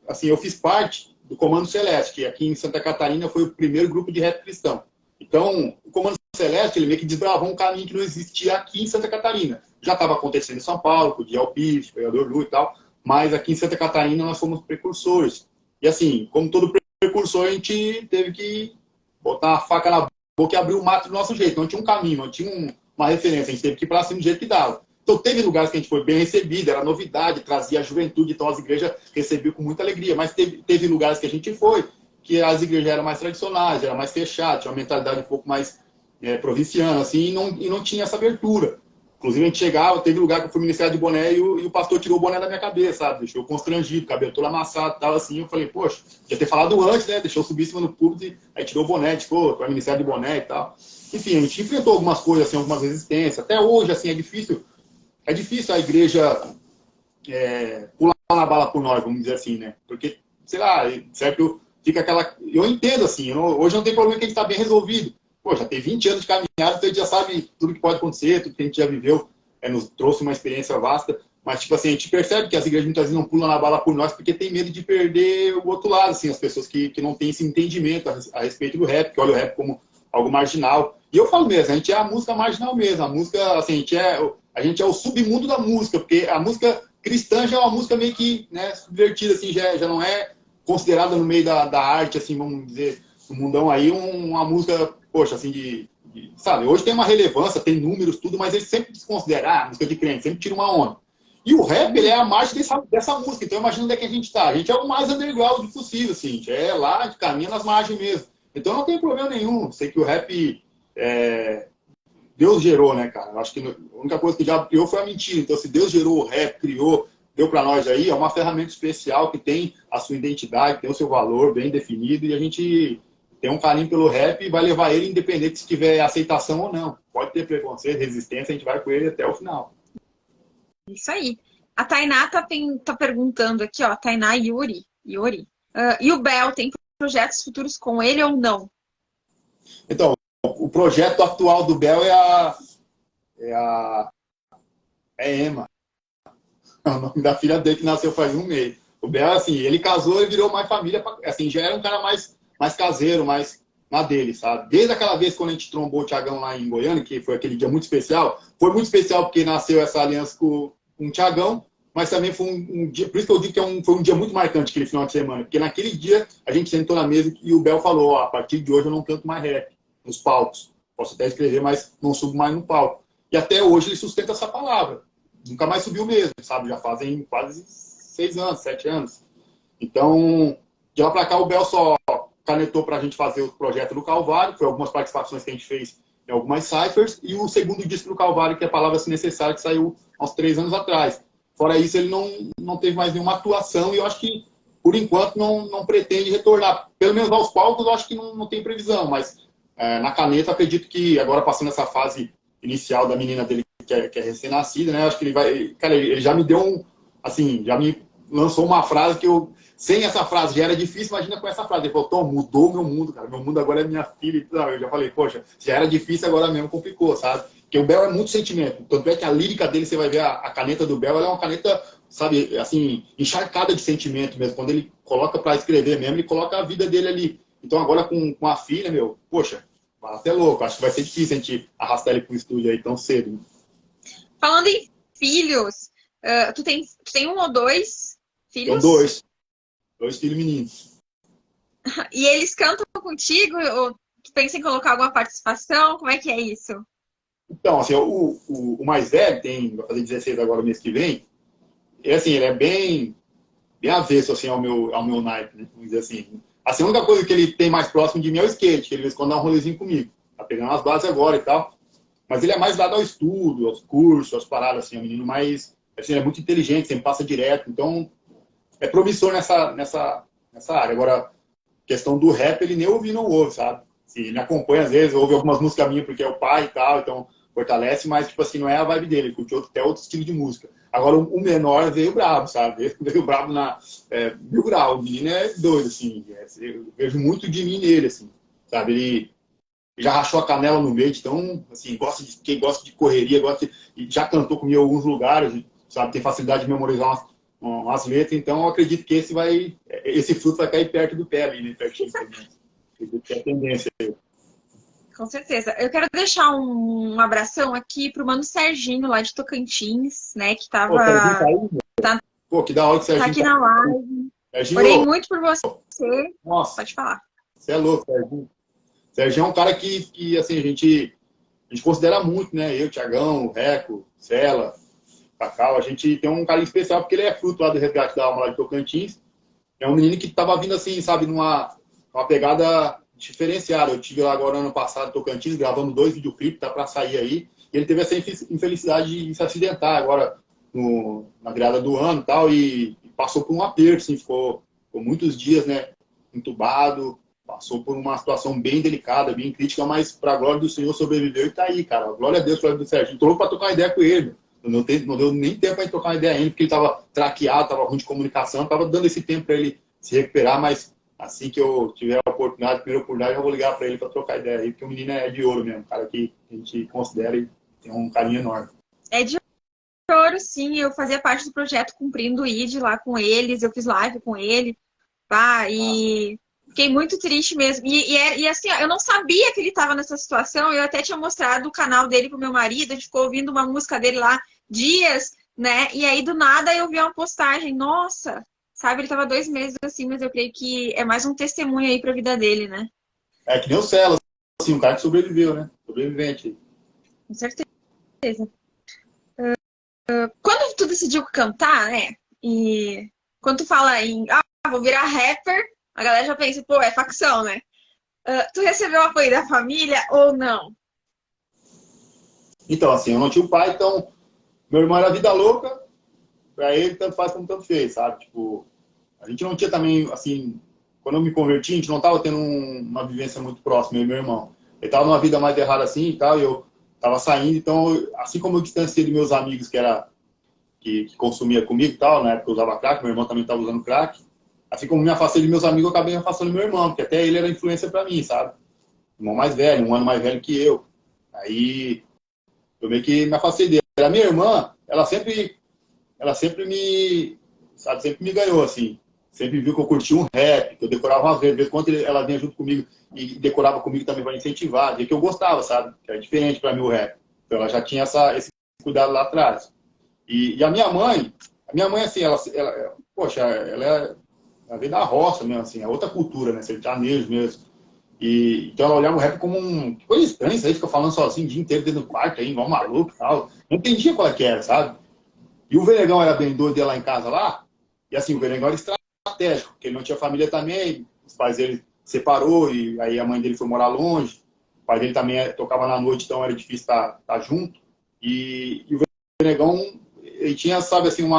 assim, eu fiz parte do Comando Celeste, que aqui em Santa Catarina foi o primeiro grupo de rap cristão. Então, o Comando Celeste, ele meio que desbravou um caminho que não existia aqui em Santa Catarina. Já estava acontecendo em São Paulo, com o Diel Pires, o Vereador Lu e tal, mas aqui em Santa Catarina nós fomos precursores. E assim, como todo precursor, a gente teve que botar uma faca na boca e abrir o mato do nosso jeito. Não tinha um caminho, não tinha uma referência, a gente teve que ir para cima do jeito que dava. Então, teve lugares que a gente foi bem recebido, era novidade, trazia a juventude, então as igrejas recebiam com muita alegria. Mas teve lugares que a gente foi, que as igrejas eram mais tradicionais, eram mais fechadas, tinha uma mentalidade um pouco mais provinciana, assim, e não tinha essa abertura. Inclusive, a gente chegava, teve lugar que eu fui ministrar de boné e o pastor tirou o boné da minha cabeça, sabe? Deixou eu constrangido, cabelo todo amassado e tal, assim. Eu falei, poxa, podia ter falado antes, né? Deixou eu subir em cima do púlpito e aí tirou o boné, tipo, tu vai ministrar de boné e tal. Enfim, a gente enfrentou algumas coisas, assim, algumas resistências. Até hoje, assim, é difícil a igreja pular na bala por nós, vamos dizer assim, né? Porque, sei lá, certo, fica aquela... Eu entendo, assim, hoje não tem problema que a gente está bem resolvido. Pô, já tem 20 anos de caminhada, então a gente já sabe tudo que pode acontecer, tudo que a gente já viveu, nos trouxe uma experiência vasta. Mas, tipo assim, a gente percebe que as igrejas muitas vezes não pulam na bala por nós porque tem medo de perder o outro lado, assim, as pessoas que não têm esse entendimento a respeito do rap, que olham o rap como algo marginal. E eu falo mesmo, a gente é a música marginal mesmo. A música, assim, a gente é o submundo da música, porque a música cristã já é uma música meio que, né, subvertida, assim, já não é considerada no meio da arte, assim, vamos dizer, no mundão aí, uma música, poxa, assim, sabe, hoje tem uma relevância, tem números, tudo, mas eles sempre desconsideram, música de crente, sempre tira uma onda. E o rap, ele é a marcha dessa música, então imagina onde é que a gente tá. A gente é o mais underground possível, assim, a gente é lá, de caminho nas margens mesmo. Então não tem problema nenhum, sei que o rap Deus gerou, né, cara? Eu acho que a única coisa que o diabo criou foi a mentira. Então, se Deus gerou o rap, criou, deu para nós aí, é uma ferramenta especial que tem a sua identidade, tem o seu valor bem definido, e a gente tem um carinho pelo rap e vai levar ele independente se tiver aceitação ou não. Pode ter preconceito, resistência, a gente vai com ele até o final. Isso aí. A Tainá tá perguntando aqui, ó, Tainá Yuri. E o Bel, tem projetos futuros com ele ou não? Então, o projeto atual do Bel é Emma. É o nome da filha dele que nasceu faz um mês. O Bel, assim, ele casou e virou mais família, assim, já era um cara mais caseiro, mais na dele, sabe? Desde aquela vez quando a gente trombou o Thiagão lá em Goiânia, que foi aquele dia muito especial, foi muito especial porque nasceu essa aliança com o Thiagão, mas também foi um dia, por isso que eu digo que foi um dia muito marcante aquele final de semana, porque naquele dia a gente sentou na mesa e o Bel falou, ó, a partir de hoje eu não canto mais rap nos palcos. Posso até escrever, mas não subo mais no palco. E até hoje ele sustenta essa palavra. Nunca mais subiu mesmo, sabe? Já fazem quase 6 anos, 7 anos. Então, de lá pra cá, o Bel só canetou pra gente fazer o projeto do Calvário, foi algumas participações que a gente fez em algumas cyphers, e o segundo disco do Calvário, que é a Palavra Se Necessária, que saiu há uns 3 anos atrás. Fora isso, ele não teve mais nenhuma atuação, e eu acho que, por enquanto, não pretende retornar. Pelo menos aos palcos, eu acho que não tem previsão, mas na caneta, acredito que agora passando essa fase inicial da menina dele, que é recém-nascida, né? Acho que ele vai... Cara, ele já me deu assim, já me lançou uma frase que eu... Sem essa frase já era difícil, imagina com essa frase. Ele falou, Tom, mudou meu mundo, cara. Meu mundo agora é minha filha. Eu já falei, poxa, já era difícil, agora mesmo complicou, sabe? Porque o Bel é muito sentimento. Tanto é que a lírica dele, você vai ver a caneta do Bel, ela é uma caneta, sabe, assim, encharcada de sentimento mesmo. Quando ele coloca pra escrever mesmo, ele coloca a vida dele ali. Então agora com a filha, meu, poxa, até louco. Acho que vai ser difícil a gente arrastar ele pro estúdio aí tão cedo. Falando em filhos, tu tem um ou dois filhos? Tenho dois filhos meninos. E eles cantam contigo? Ou tu pensa em colocar alguma participação? Como é que é isso? Então, assim, o mais velho, vai fazer 16 agora no mês que vem, e assim, ele é bem avesso assim, ao meu naipe, né? Vamos dizer assim. Assim, a única coisa que ele tem mais próximo de mim é o skate, que ele de vez em quando dá um rolezinho comigo. Tá pegando as bases agora e tal. Mas ele é mais dado ao estudo, aos cursos, às paradas, assim. É um menino mais... Assim, ele é muito inteligente, sempre passa direto. Então, é promissor nessa área. Agora, questão do rap, ele nem ouve, não ouve, sabe? Assim, ele me acompanha às vezes, ouve algumas músicas minhas porque é o pai e tal, então fortalece, mas, tipo assim, não é a vibe dele. Ele curte até outro estilo de música. Agora, o menor veio brabo, sabe? Veio brabo na... mil grau. O menino é doido, assim. Eu vejo muito de mim nele, assim. Sabe? Ele já rachou a canela no meio, então, assim, quem gosta de correria, e já cantou comigo em alguns lugares, sabe? Tem facilidade de memorizar umas letras, então eu acredito que esse fruto vai cair perto do pé ali, né? Pertinho também. Acredito que é a tendência aí. Com certeza. Eu quero deixar um abração aqui pro Mano Serginho, lá de Tocantins, né? Que Pô, o Serginho tá aí, meu? tá, Pô, que da hora que o tá Serginho aqui tá na live. Serginho, Orei muito por você. nossa, Pode falar. você é louco, Serginho. Serginho é um cara que assim, a gente considera muito, né? Eu, Thiagão, Reco, Cela, Cacau, a gente tem um carinho especial porque ele é fruto lá do Resgate da Alma lá de Tocantins. É um menino que estava vindo assim, sabe, numa pegada diferenciada. Eu tive lá agora ano passado em Tocantins, gravamos 2 videoclipes, tá para sair aí. E ele teve essa infelicidade de se acidentar agora na virada do ano e tal, e passou por um aperto, assim, ficou muitos dias, né, entubado, passou por uma situação bem delicada, bem crítica, mas para a glória do Senhor sobreviveu e tá aí, cara. Glória a Deus, glória do Serginho. Tô louco para trocar uma ideia com ele. Não deu nem tempo para trocar uma ideia ainda, porque ele estava traqueado, estava ruim de comunicação, estava dando esse tempo para ele se recuperar, mas assim que eu tiver a primeira oportunidade, eu vou ligar para ele para trocar ideia aí, porque o menino é de ouro mesmo, um cara que a gente considera e tem um carinho enorme. É de ouro, sim. Eu fazia parte do projeto Cumprindo o ID lá com eles, eu fiz live com ele, tá? E fiquei muito triste mesmo. E assim, eu não sabia que ele estava nessa situação, eu até tinha mostrado o canal dele pro meu marido, a gente ficou ouvindo uma música dele lá dias, né? E aí, do nada, eu vi uma postagem. Nossa, sabe? Ele tava 2 meses assim, mas eu creio que é mais um testemunho aí pra vida dele, né? É que nem o Cela, assim, um cara que sobreviveu, né? Sobrevivente. Com certeza. Quando tu decidiu cantar, né? E quando tu fala em, vou virar rapper, a galera já pensa, pô, é facção, né? Tu recebeu apoio da família ou não? Então, assim, eu não tinha o pai, então meu irmão era vida louca, pra ele tanto faz como tanto fez, sabe? Tipo, a gente não tinha também, assim, quando eu me converti, a gente não tava tendo uma vivência muito próxima, eu e meu irmão. Ele tava numa vida mais errada assim e tal, e eu tava saindo, então, assim como eu distanciei dos meus amigos que consumia comigo e tal, na época eu usava crack, meu irmão também tava usando crack, assim como me afastei dos meus amigos, eu acabei me afastando do meu irmão, porque até ele era influência pra mim, sabe? Irmão mais velho, 1 ano mais velho que eu. Aí, eu meio que me afastei dele. A minha irmã, ela sempre me, sabe, sempre me ganhou, assim. Sempre viu que eu curtia um rap, que eu decorava umas vezes. Quando ela vinha junto comigo e decorava comigo também para incentivar, via que eu gostava, sabe? Que era diferente para mim o rap. Então ela já tinha esse cuidado lá atrás. E a minha mãe, assim, poxa, ela veio da roça mesmo, assim, é outra cultura, né? Sertanejo mesmo. Então ela olhava o rap como que coisa estranha, isso aí, fica falando sozinho o dia inteiro dentro do quarto, aí, igual maluco e tal. Não entendia qual é que era, sabe? E o Venegão era bem doido lá em casa lá, e assim, o Venegão era estratégico, porque ele não tinha família também, os pais dele separou, e aí a mãe dele foi morar longe, o pai dele também tocava na noite, então era difícil estar junto. E o Venegão, ele tinha, sabe, assim,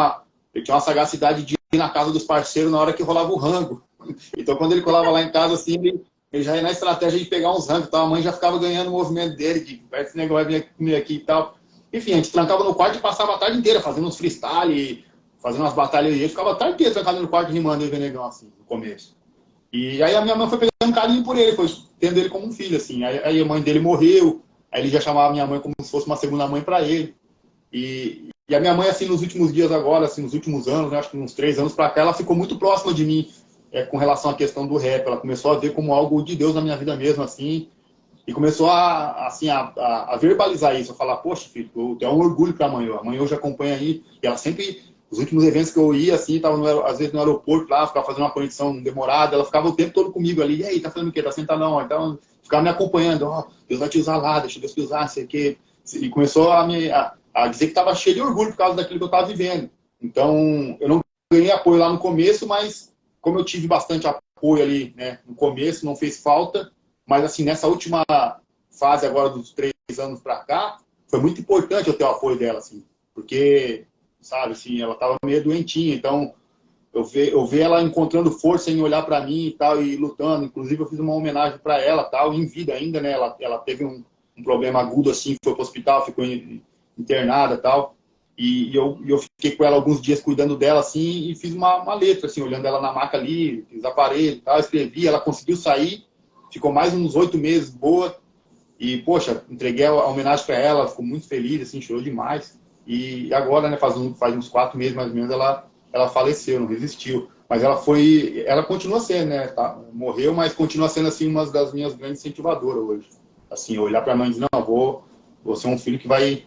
ele tinha uma sagacidade de ir na casa dos parceiros na hora que rolava o rango. Então, quando ele colava lá em casa, assim, ele já ia na estratégia de pegar uns rangos e tal. A mãe já ficava ganhando o movimento dele, de esse negócio vai vir comer aqui e tal. Enfim, a gente trancava no quarto e passava a tarde inteira fazendo uns freestyle, fazendo umas batalhas. E a gente ficava a tarde inteira trancado no quarto rimando e Venegão, assim, no começo. E aí a minha mãe foi pegando carinho por ele, foi tendo ele como um filho, assim. Aí a mãe dele morreu, aí ele já chamava a minha mãe como se fosse uma segunda mãe para ele. E a minha mãe, assim, nos últimos dias agora, assim, nos últimos anos, né, acho que uns 3 anos para cá, ela ficou muito próxima de mim com relação à questão do rap. Ela começou a ver como algo de Deus na minha vida mesmo, assim, e começou a verbalizar isso, a falar, poxa, filho, é um orgulho para a mãe hoje acompanha aí, e ela sempre, os últimos eventos que eu ia, assim, estava às vezes no aeroporto lá, ficava fazendo uma conexão demorada, ela ficava o tempo todo comigo ali, e aí, tá fazendo o quê? Tá sentadão? Então, ficava me acompanhando, Deus vai te usar lá, deixa Deus te usar, não sei o quê. E começou a dizer que estava cheio de orgulho por causa daquilo que eu estava vivendo. Então, eu não ganhei apoio lá no começo, mas como eu tive bastante apoio ali, né, no começo, não fez falta, mas assim, nessa última fase agora dos 3 anos para cá, foi muito importante eu ter o apoio dela, assim, porque, sabe, assim, ela estava meio doentinha, então eu ver ela encontrando força em olhar para mim e tal, e lutando. Inclusive, eu fiz uma homenagem para ela, tal, em vida ainda, né? Ela teve um problema agudo, assim, foi para o hospital, ficou internada tal. E eu fiquei com ela alguns dias cuidando dela, assim, e fiz uma letra, assim, olhando ela na maca ali, fiz aparelho e tal, escrevi, ela conseguiu sair, ficou mais uns 8 meses boa. E, poxa, entreguei a homenagem para ela, ela ficou muito feliz, assim, chorou demais. E agora, né, faz uns 4 meses mais ou menos, ela faleceu, não resistiu. Mas ela continua sendo, né, tá? Morreu, mas continua sendo, assim, uma das minhas grandes incentivadoras hoje. Assim, olhar para a mãe e dizer, não, vou ser um filho que vai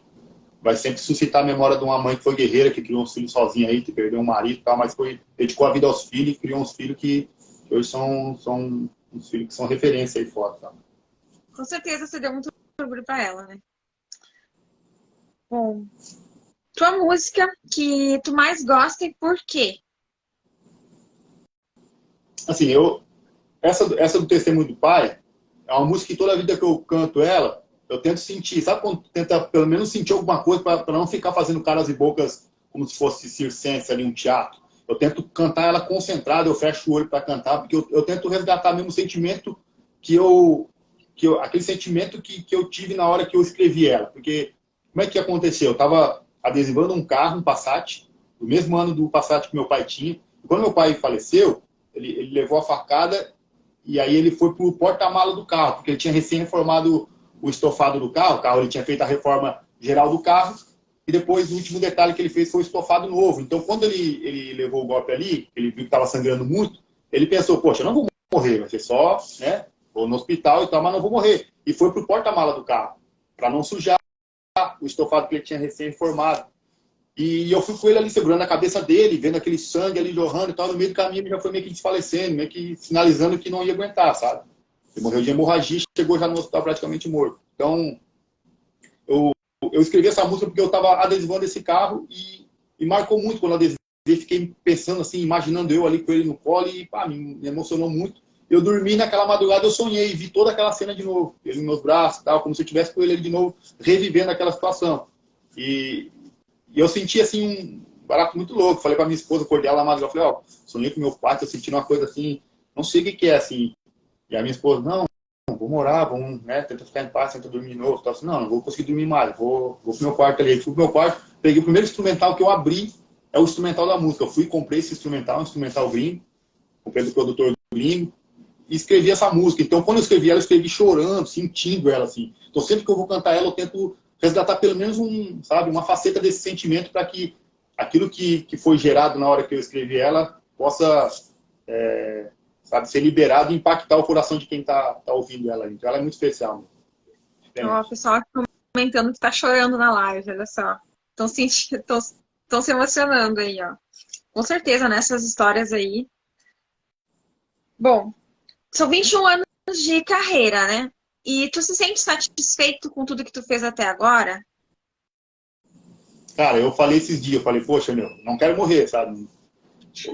sempre suscitar a memória de uma mãe que foi guerreira, que criou uns filhos sozinha aí, que perdeu um marido e tal, mas dedicou a vida aos filhos e criou uns filhos que hoje são uns filhos que são referência aí fora, tá? Com certeza você deu muito orgulho pra ela, né? Bom, tua música que tu mais gosta e por quê? Assim, essa do Testemunho do Pai é uma música que toda vida que eu canto ela, eu tento sentir, sabe quando tenta pelo menos sentir alguma coisa para não ficar fazendo caras e bocas como se fosse circense ali, um teatro. Eu tento cantar ela concentrada, eu fecho o olho para cantar, porque eu tento resgatar mesmo o sentimento aquele sentimento que eu tive na hora que eu escrevi ela. Porque, como é que aconteceu? Eu estava adesivando um carro, um Passat, do mesmo ano do Passat que meu pai tinha. E quando meu pai faleceu, ele levou a facada e aí ele foi pro porta-mala do carro, porque ele tinha recém-reformado o estofado do carro. O carro, ele tinha feito a reforma geral do carro, e depois o último detalhe que ele fez foi o estofado novo. Então, quando ele levou o golpe ali, ele viu que estava sangrando muito, ele pensou, poxa, eu não vou morrer, vai ser só, né, vou no hospital e tal, mas não vou morrer. E foi pro porta-mala do carro, para não sujar o estofado que ele tinha recém-reformado. E eu fui com ele ali segurando a cabeça dele, vendo aquele sangue ali jorrando e tal. No meio do caminho ele já foi meio que desfalecendo, meio que sinalizando que não ia aguentar, sabe? Ele morreu de hemorragia, chegou já no hospital praticamente morto. Então, eu escrevi essa música porque eu estava adesivando esse carro e marcou muito quando eu adesivei. Fiquei pensando assim, imaginando eu ali com ele no colo e pá, me emocionou muito. Eu dormi naquela madrugada, eu sonhei, vi toda aquela cena de novo. Ele nos meus braços, tal, como se eu estivesse com ele de novo, revivendo aquela situação. E eu senti, assim, um barato muito louco. Falei pra minha esposa, acordei ela na madrugada, falei, ó, sonhei com meu pai, tô sentindo uma coisa assim, não sei o que é, assim. E a minha esposa, não, vou morar, vamos, né, tenta ficar em paz, tenta dormir de novo. Então, assim, não vou conseguir dormir mais, vou pro meu quarto ali. Fui pro meu quarto, peguei o primeiro instrumental que eu abri, é o instrumental da música. Eu fui e comprei esse instrumental, um instrumental gringo, comprei do produtor gringo, e escrevi essa música. Então, quando eu escrevi ela, eu escrevi chorando, sentindo ela, assim. Então, sempre que eu vou cantar ela, eu tento resgatar pelo menos uma faceta desse sentimento para que aquilo que foi gerado na hora que eu escrevi ela possa, ser liberado e impactar o coração de quem tá ouvindo ela. Então, ela é muito especial. Ó, o pessoal comentando que tá chorando na live, olha só. Estão se emocionando aí, ó. Com certeza, nessas histórias aí. Bom, são 21 anos de carreira, né? E tu se sente satisfeito com tudo que tu fez até agora? Cara, eu falei esses dias, eu falei, poxa, não quero morrer, sabe?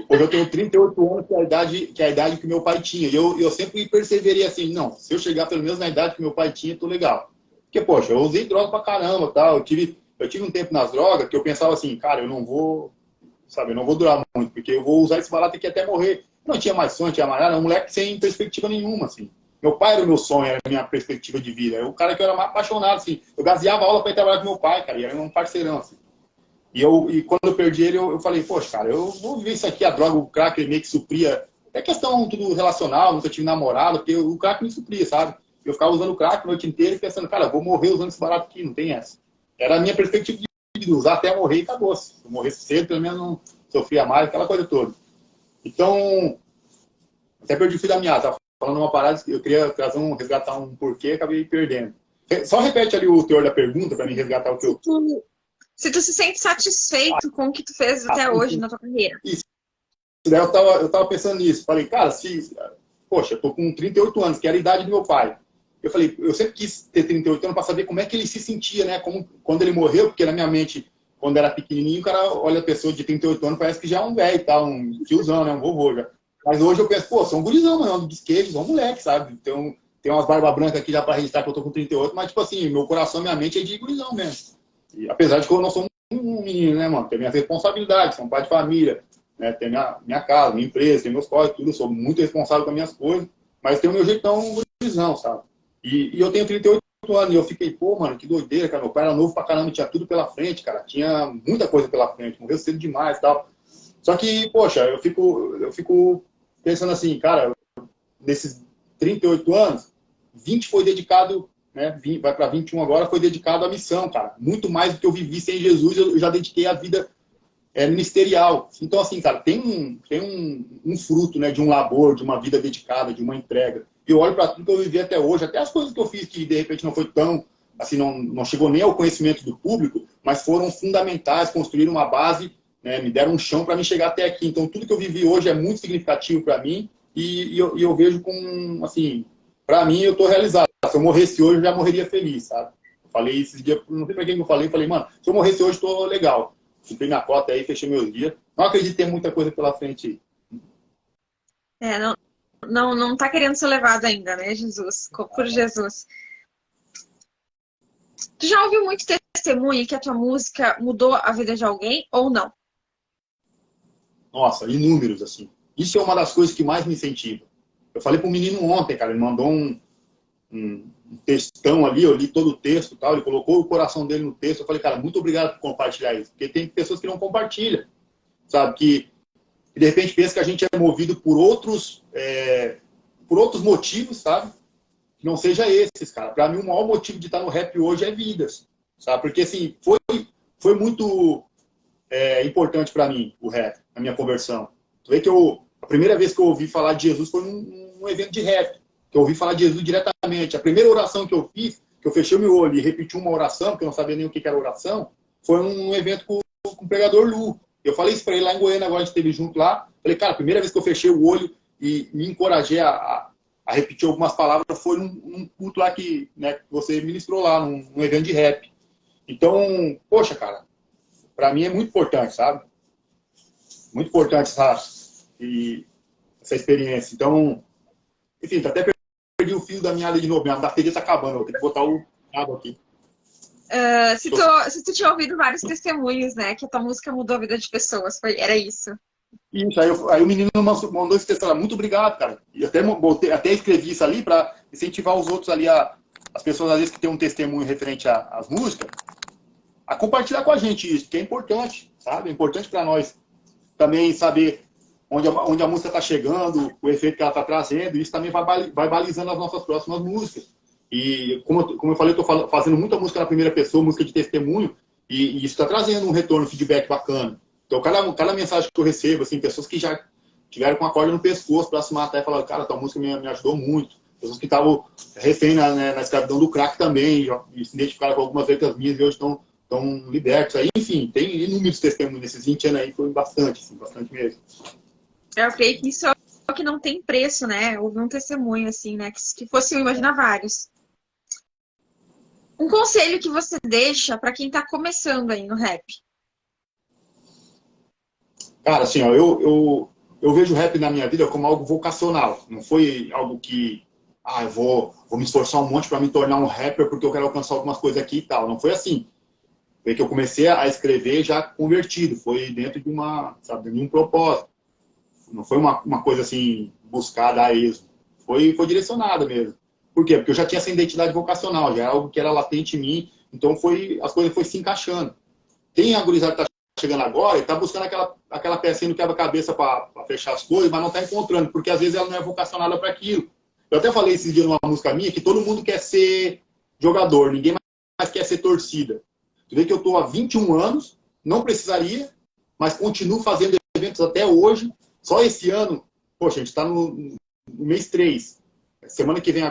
Hoje eu tenho 38 anos, que é a idade que meu pai tinha. E eu sempre perseverei assim, não, se eu chegar pelo menos na idade que meu pai tinha, tô legal. Porque, poxa, eu usei droga pra caramba, tal. Eu tive um tempo nas drogas que eu pensava assim, cara, eu não vou durar muito, porque eu vou usar esse barato aqui até morrer. Não tinha mais sonho, não tinha mais nada, era um moleque sem perspectiva nenhuma, assim. Meu pai era o meu sonho, era a minha perspectiva de vida. Era o cara que eu era mais apaixonado, assim. Eu gaseava aula para ir trabalhar com meu pai, cara, e era um parceirão, assim. E quando eu perdi ele, eu falei, poxa, cara, eu vou viver isso aqui, a droga, o crack, ele meio que supria. É questão tudo relacional, nunca tive namorado, porque o crack me supria, sabe? Eu ficava usando o crack a noite inteira e pensando, cara, eu vou morrer usando esse barato aqui, não tem essa. Era a minha perspectiva de usar até morrer e acabou. Se eu morresse cedo, pelo menos não sofria mais, aquela coisa toda. Então, até perdi o fio da meada, tava falando uma parada, eu queria resgatar um porquê, acabei perdendo. Só repete ali o teor da pergunta para mim resgatar o que eu... Se tu se sente satisfeito com o que tu fez até hoje na tua carreira. Isso. Daí eu tava pensando nisso. Falei, cara, poxa, eu tô com 38 anos, que era a idade do meu pai. Eu falei, eu sempre quis ter 38 anos para saber como é que ele se sentia, né? Quando ele morreu, porque na minha mente, quando era pequenininho, o cara olha a pessoa de 38 anos, parece que já é um velho, tá? Um tiozão, né? Um vovô já. Mas hoje eu penso, pô, sou um gurizão, mano, ando de skate, sou um moleque, sabe? Tem umas barbas brancas aqui já pra registrar que eu tô com 38, mas, tipo assim, meu coração, minha mente é de gurizão mesmo. E, apesar de que eu não sou um menino, né, mano? Tem minhas responsabilidades, sou um pai de família, né? Tem minha casa, minha empresa, tem meus corres, tudo. Eu sou muito responsável com as minhas coisas, mas tenho o meu jeitão gurizão, sabe? E eu tenho 38 anos e eu fiquei, pô, mano, que doideira, cara. Meu pai era novo pra caramba, tinha tudo pela frente, cara. Tinha muita coisa pela frente, morreu cedo demais e tal. Só que, poxa, eu fico pensando assim, cara, nesses 38 anos, 20 foi dedicado, né, vai para 21 agora, foi dedicado à missão, cara. Muito mais do que eu vivi sem Jesus, eu já dediquei a vida ministerial. Então, assim, cara, tem um fruto, né, de um labor, de uma vida dedicada, de uma entrega. E eu olho para tudo que eu vivi até hoje, até as coisas que eu fiz que, de repente, não foi tão, assim, não chegou nem ao conhecimento do público, mas foram fundamentais, construíram uma base, né, me deram um chão para me chegar até aqui. Então, tudo que eu vivi hoje é muito significativo para mim e eu vejo com, assim, para mim, eu estou realizado. Se eu morresse hoje, eu já morreria feliz, sabe? Eu falei esses dias, não sei para quem eu falei, mano, se eu morresse hoje, estou legal. Comprei minha cota aí, fechei meus dias. Não acredito ter muita coisa pela frente. Não tá querendo ser levado ainda, né, Jesus? Por Jesus. Tu já ouviu muito testemunho que a tua música mudou a vida de alguém ou não? Nossa, inúmeros, assim. Isso é uma das coisas que mais me incentiva. Eu falei para um menino ontem, cara, ele mandou um textão ali, eu li todo o texto e tal, ele colocou o coração dele no texto. Eu falei, cara, muito obrigado por compartilhar isso. Porque tem pessoas que não compartilham, sabe? Que de repente pensa que a gente é movido por outros motivos, sabe? Que não seja esses, cara. Para mim, o maior motivo de estar no rap hoje é vidas, sabe? Porque, assim, foi muito importante para mim, o rap, a minha conversão. Tu vê que a primeira vez que eu ouvi falar de Jesus foi num evento de rap, que eu ouvi falar de Jesus diretamente. A primeira oração que eu fiz, que eu fechei o meu olho e repeti uma oração, porque eu não sabia nem o que era oração, foi num evento com o pregador Lu. Eu falei isso para ele lá em Goiânia, agora a gente esteve junto lá. Falei, cara, a primeira vez que eu fechei o olho e me encorajei a repetir algumas palavras foi num culto lá que, né, você ministrou lá, num evento de rap. Então, poxa, cara, para mim é muito importante, sabe? Muito importante essa experiência. Então, enfim, até perdi o fio da minha área de novo. Minha bateria está acabando, eu vou ter que botar o cabo aqui. Se tu tinha ouvido vários testemunhos, né, que a tua música mudou a vida de pessoas, era isso. Isso, aí o menino mandou esse texto lá, muito obrigado, cara. E até escrevi isso ali para incentivar os outros ali, as pessoas às vezes que têm um testemunho referente às músicas, a compartilhar com a gente isso, que é importante, sabe? É importante para nós também saber onde a música está chegando, o efeito que ela está trazendo, e isso também vai balizando as nossas próximas músicas. E como eu falei, eu estou fazendo muita música na primeira pessoa, música de testemunho, e isso está trazendo um retorno, um feedback bacana. Então, cada mensagem que eu recebo, assim, pessoas que já tiveram com a corda no pescoço para se matar e falaram, cara, tua música me ajudou muito. Pessoas que estavam refém na escravidão do crack também, e se identificaram com algumas letras minhas e hoje estão libertos. Aí, enfim, tem inúmeros testemunhos nesses 20 anos aí, foi bastante, assim, bastante mesmo. Eu creio que isso é o que não tem preço, né? Houve um testemunho, assim, né? Que fosse, imagina, vários. Um conselho que você deixa para quem está começando aí no rap? Cara, assim, ó, eu vejo o rap na minha vida como algo vocacional. Não foi algo que, eu vou me esforçar um monte para me tornar um rapper porque eu quero alcançar algumas coisas aqui e tal. Não foi assim. Foi que eu comecei a escrever já convertido. Foi dentro de de um propósito. Não foi uma coisa assim, buscada a esmo. Foi direcionada mesmo. Por quê? Porque eu já tinha essa identidade vocacional, já era algo que era latente em mim. Então as coisas foram se encaixando. Tem a gurizada que tá chegando agora e tá buscando aquela pecinha no quebra-cabeça para fechar as coisas, mas não tá encontrando, porque às vezes ela não é vocacionada para aquilo. Eu até falei esses dias numa música minha que todo mundo quer ser jogador, ninguém mais quer ser torcida. Tu vê que eu tô há 21 anos, não precisaria, mas continuo fazendo eventos até hoje. Só esse ano, poxa, a gente tá no mês 3. Semana que vem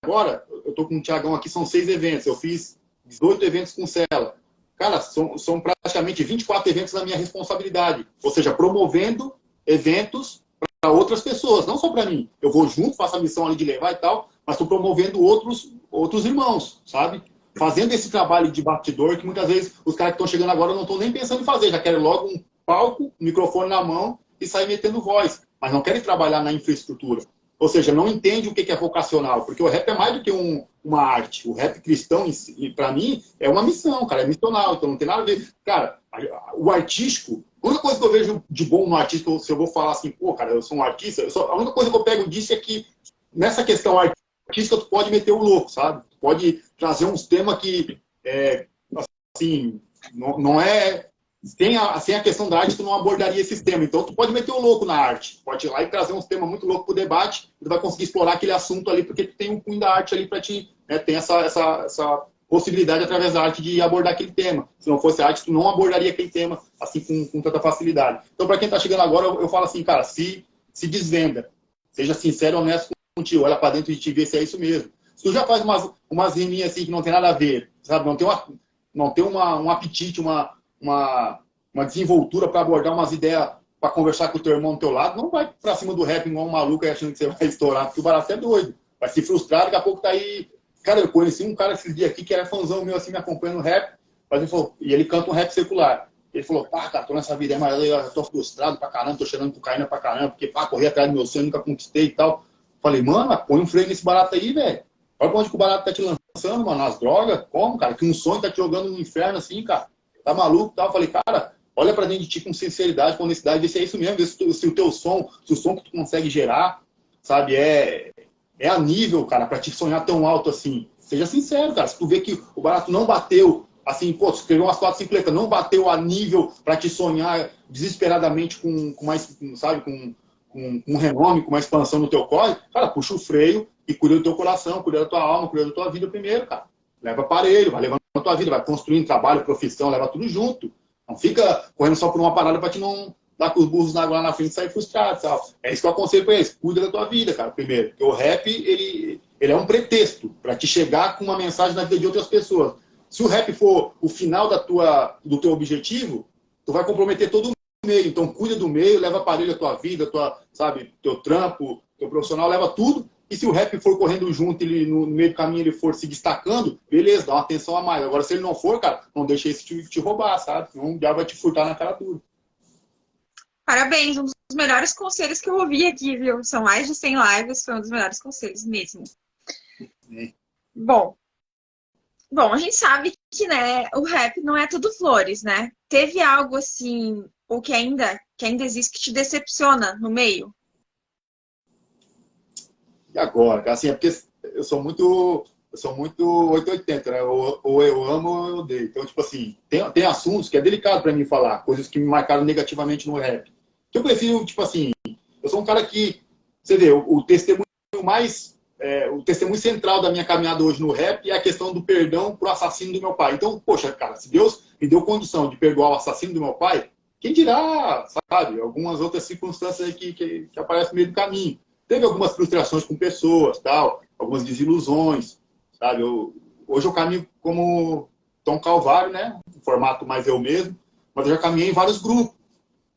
agora, eu tô com o Thiagão aqui, são 6 eventos. Eu fiz 18 eventos com Cela. Cara, são praticamente 24 eventos na minha responsabilidade. Ou seja, promovendo eventos para outras pessoas, não só para mim. Eu vou junto, faço a missão ali de levar e tal, mas estou promovendo outros irmãos, sabe? Fazendo esse trabalho de bastidor que muitas vezes os caras que estão chegando agora não estão nem pensando em fazer. Já querem logo um palco, um microfone na mão e sair metendo voz. mas não querem trabalhar na infraestrutura. Ou seja, não entende o que é vocacional, porque o rap é mais do que uma arte. O rap cristão, para mim, é uma missão, cara, é missional, então não tem nada a ver. Cara, o artístico, a única coisa que eu vejo de bom no artista, se eu vou falar assim, pô, cara, eu sou um artista, a única coisa que eu pego disso é que nessa questão artística tu pode meter o louco, sabe? Tu pode trazer uns temas que, assim, não é... Sem a questão da arte, tu não abordaria esse tema. Então, tu pode meter o louco na arte. Pode ir lá e trazer uns temas muito loucos pro debate. Tu vai conseguir explorar aquele assunto ali, porque tu tem um cunho da arte ali para ti, né? Tem essa possibilidade, através da arte, de abordar aquele tema. Se não fosse arte, tu não abordaria aquele tema assim com tanta facilidade. Então, para quem tá chegando agora, eu falo assim, cara, se desvenda. Seja sincero e honesto contigo. Olha para dentro de ti e vê se é isso mesmo. Se tu já faz umas riminhas assim que não tem nada a ver, sabe? Não tem um apetite, uma desenvoltura para abordar umas ideias, para conversar com o teu irmão do teu lado, não vai para cima do rap igual um maluco aí achando que você vai estourar, porque o barato é doido. Vai se frustrar, daqui a pouco tá aí... Cara, eu conheci um cara esses dias aqui que era fãzão meu, assim, me acompanhando no rap, mas ele falou, e ele canta um rap secular. Ele falou, pá, cara, tô nessa vida aí, mas eu tô frustrado pra caramba, tô cheirando cocaína pra caramba, porque, pá, corri atrás do meu sonho, nunca conquistei e tal. Falei, mano, põe um freio nesse barato aí, velho. Olha pra onde que o barato tá te lançando, mano, nas drogas. Como, cara? Que um sonho tá te jogando no inferno, assim, cara. Tá maluco e tal. Falei, cara, olha pra dentro de ti com sinceridade, com honestidade, vê se é isso mesmo, vê se o teu som, se o som que tu consegue gerar, sabe, é a nível, cara, pra te sonhar tão alto assim. Seja sincero, cara. Se tu vê que o barato não bateu, assim, pô, tu escreveu umas 4, 5 letras, não bateu a nível pra te sonhar desesperadamente com mais, sabe, com renome, com uma expansão no teu corre, cara, puxa o freio e cuida do teu coração, cuida da tua alma, cuida da tua vida primeiro, cara. Leva aparelho, vai levando a tua vida, vai construindo trabalho, profissão, leva tudo junto. Não fica correndo só por uma parada pra te não dar com os burros na água lá na frente e sair frustrado, sabe? É isso que eu aconselho pra eles. Cuida da tua vida, cara, primeiro. Porque o rap, ele é um pretexto pra te chegar com uma mensagem na vida de outras pessoas. Se o rap for o final do teu objetivo, tu vai comprometer todo o meio. Então, cuida do meio, leva aparelho à tua vida, sabe, teu trampo, teu profissional, leva tudo. E se o rap for correndo junto, ele no meio do caminho ele for se destacando, beleza, dá uma atenção a mais. Agora, se ele não for, cara, não deixa esse te roubar, sabe? Senão já vai te furtar na cara tudo. Parabéns, um dos melhores conselhos que eu ouvi aqui, viu? São mais de 100 lives, foi um dos melhores conselhos mesmo. É. Bom, a gente sabe que, né, o rap não é tudo flores, né? Teve algo assim, ou que ainda existe, que te decepciona no meio? E agora, cara, assim, é porque eu sou muito 880, né? Ou eu amo ou eu odeio. Então, tipo assim, tem assuntos que é delicado pra mim falar, coisas que me marcaram negativamente no rap. Que eu prefiro, tipo assim, eu sou um cara que, você vê, o testemunho o testemunho central da minha caminhada hoje no rap é a questão do perdão pro assassino do meu pai. Então, poxa, cara, se Deus me deu condição de perdoar o assassino do meu pai, quem dirá, sabe, algumas outras circunstâncias aí que aparecem no meio do caminho. Teve algumas frustrações com pessoas, tal, algumas desilusões, sabe? Hoje eu caminho como Tom Calvário, né? Em formato mais eu mesmo, mas eu já caminhei em vários grupos.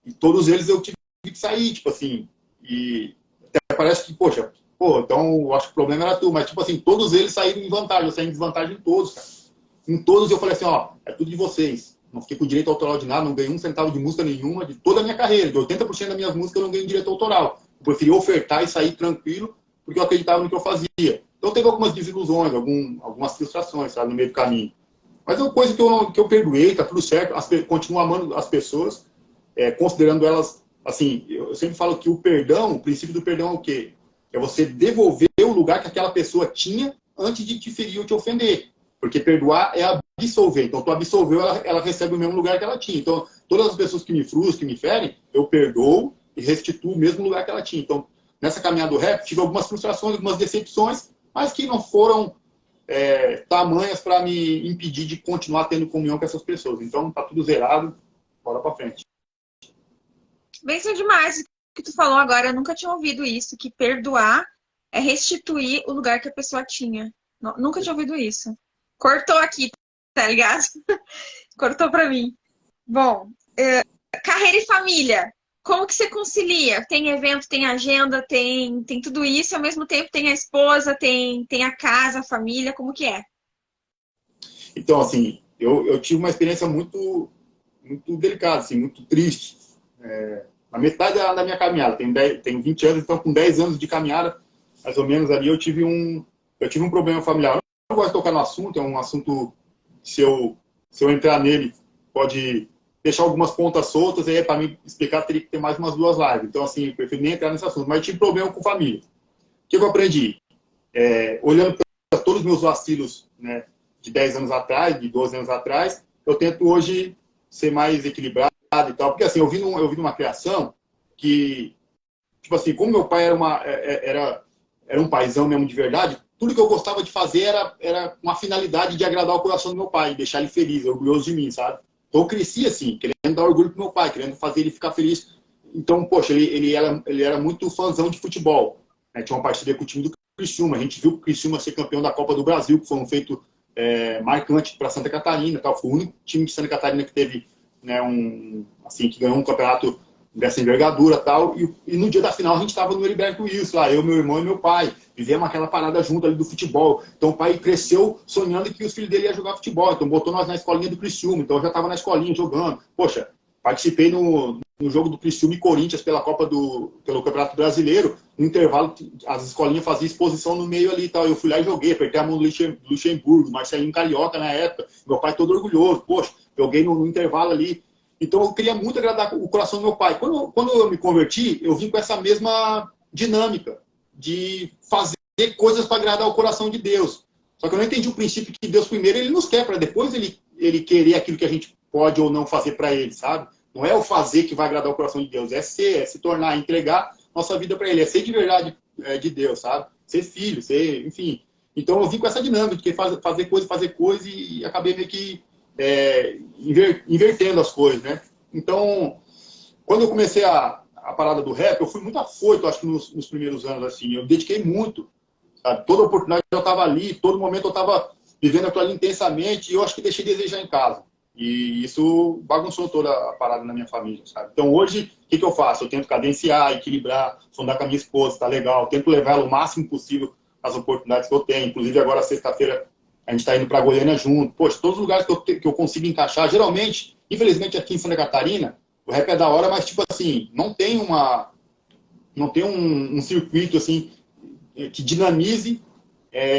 E todos eles eu tive que sair, tipo assim. E até parece que, poxa, então eu acho que o problema era tu, mas tipo assim, todos eles saíram em vantagem, eu saí em desvantagem em todos, cara. Em todos eu falei assim, ó, é tudo de vocês. Não fiquei com direito autoral de nada, não ganhei um centavo de música nenhuma, de toda a minha carreira. De 80% das minhas músicas eu não ganhei direito autoral. Eu preferi ofertar e sair tranquilo, porque eu acreditava no que eu fazia. Então teve algumas desilusões, algumas frustrações, sabe, no meio do caminho. Mas é uma coisa que eu perdoei, tá tudo certo, continuo amando as pessoas, considerando elas, assim, eu sempre falo que o princípio do perdão é o quê? É você devolver o lugar que aquela pessoa tinha antes de te ferir ou te ofender. Porque perdoar é absolver. Então, tu absolveu, ela recebe o mesmo lugar que ela tinha. Então, todas as pessoas que me frustram, que me ferem, eu perdoo e restituo o mesmo lugar que ela tinha. Então, nessa caminhada do rap, tive algumas frustrações, algumas decepções, mas que não foram tamanhas para me impedir de continuar tendo comunhão com essas pessoas. Então, tá tudo zerado, bora pra frente. Bem, demais o que tu falou agora, eu nunca tinha ouvido isso, que perdoar é restituir o lugar que a pessoa tinha. Nunca tinha ouvido isso. Cortou aqui, tá ligado? Cortou pra mim. Bom, carreira e família. Como que você concilia? Tem evento, tem agenda, tem tudo isso, e ao mesmo tempo tem a esposa, tem a casa, a família, como que é? Então, assim, eu tive uma experiência muito, muito delicada, assim, muito triste. na metade da minha caminhada. Tenho 20 anos, então com 10 anos de caminhada, mais ou menos ali, eu tive um problema familiar. Eu não gosto de tocar no assunto, é um assunto, se eu entrar nele, pode deixar algumas pontas soltas, e aí para mim explicar teria que ter mais umas 2 lives. Então, assim, eu prefiro nem entrar nesse assunto. Mas eu tive problema com família. O que eu aprendi? Olhando para todos os meus vacilos, né, de 10 anos atrás, de 12 anos atrás, eu tento hoje ser mais equilibrado e tal. Porque, assim, eu vi numa criação que, tipo assim, como meu pai era um paizão mesmo de verdade, tudo que eu gostava de fazer era uma finalidade de agradar o coração do meu pai, deixar ele feliz, orgulhoso de mim, sabe? Então eu cresci assim, querendo dar orgulho pro meu pai, querendo fazer ele ficar feliz. Então, poxa, ele era muito fãzão de futebol, né? Tinha uma parceria com o time do Criciúma. A gente viu o Criciúma ser campeão da Copa do Brasil, que foi um feito marcante para Santa Catarina. Tal. Foi o único time de Santa Catarina que teve, né, que ganhou um campeonato dessa envergadura tal. E no dia da final a gente estava no Heriberto Wilson, lá, eu, meu irmão e meu pai. Vivemos aquela parada junto ali do futebol. Então o pai cresceu sonhando que os filhos dele iam jogar futebol. Então botou nós na escolinha do Criciúma. Então eu já estava na escolinha jogando. Poxa, participei no jogo do Criciúma e Corinthians pelo Campeonato Brasileiro. No intervalo, as escolinhas faziam exposição no meio ali e tal. Eu fui lá e joguei, apertei a mão do Luxemburgo, Marcelinho Carioca na época. Meu pai todo orgulhoso. Poxa, joguei no intervalo ali. Então eu queria muito agradar o coração do meu pai. Quando eu me converti, eu vim com essa mesma dinâmica de fazer coisas para agradar o coração de Deus. Só que eu não entendi o princípio que Deus primeiro ele nos quer, para depois ele querer aquilo que a gente pode ou não fazer para ele, sabe? Não é o fazer que vai agradar o coração de Deus, é se tornar, entregar nossa vida para ele, é ser de verdade de Deus, sabe? Ser filho, enfim. Então eu vim com essa dinâmica de fazer coisa e acabei meio que invertendo as coisas, né? Então, quando eu comecei a parada do rap, eu fui muito afoito, acho que nos primeiros anos, assim, eu me dediquei muito, sabe? Toda oportunidade eu estava ali, todo momento eu estava vivendo aquilo ali intensamente, e eu acho que deixei de desejar em casa. E isso bagunçou toda a parada na minha família, sabe? Então hoje, o que eu faço? Eu tento cadenciar, equilibrar, sondar com a minha esposa, tá legal. Eu tento levar ela o máximo possível às oportunidades que eu tenho. Inclusive agora, sexta-feira, a gente está indo para Goiânia junto. Poxa, todos os lugares que eu consigo encaixar. Geralmente, infelizmente aqui em Santa Catarina, o rap é da hora, mas tipo assim, não tem um circuito assim que dinamize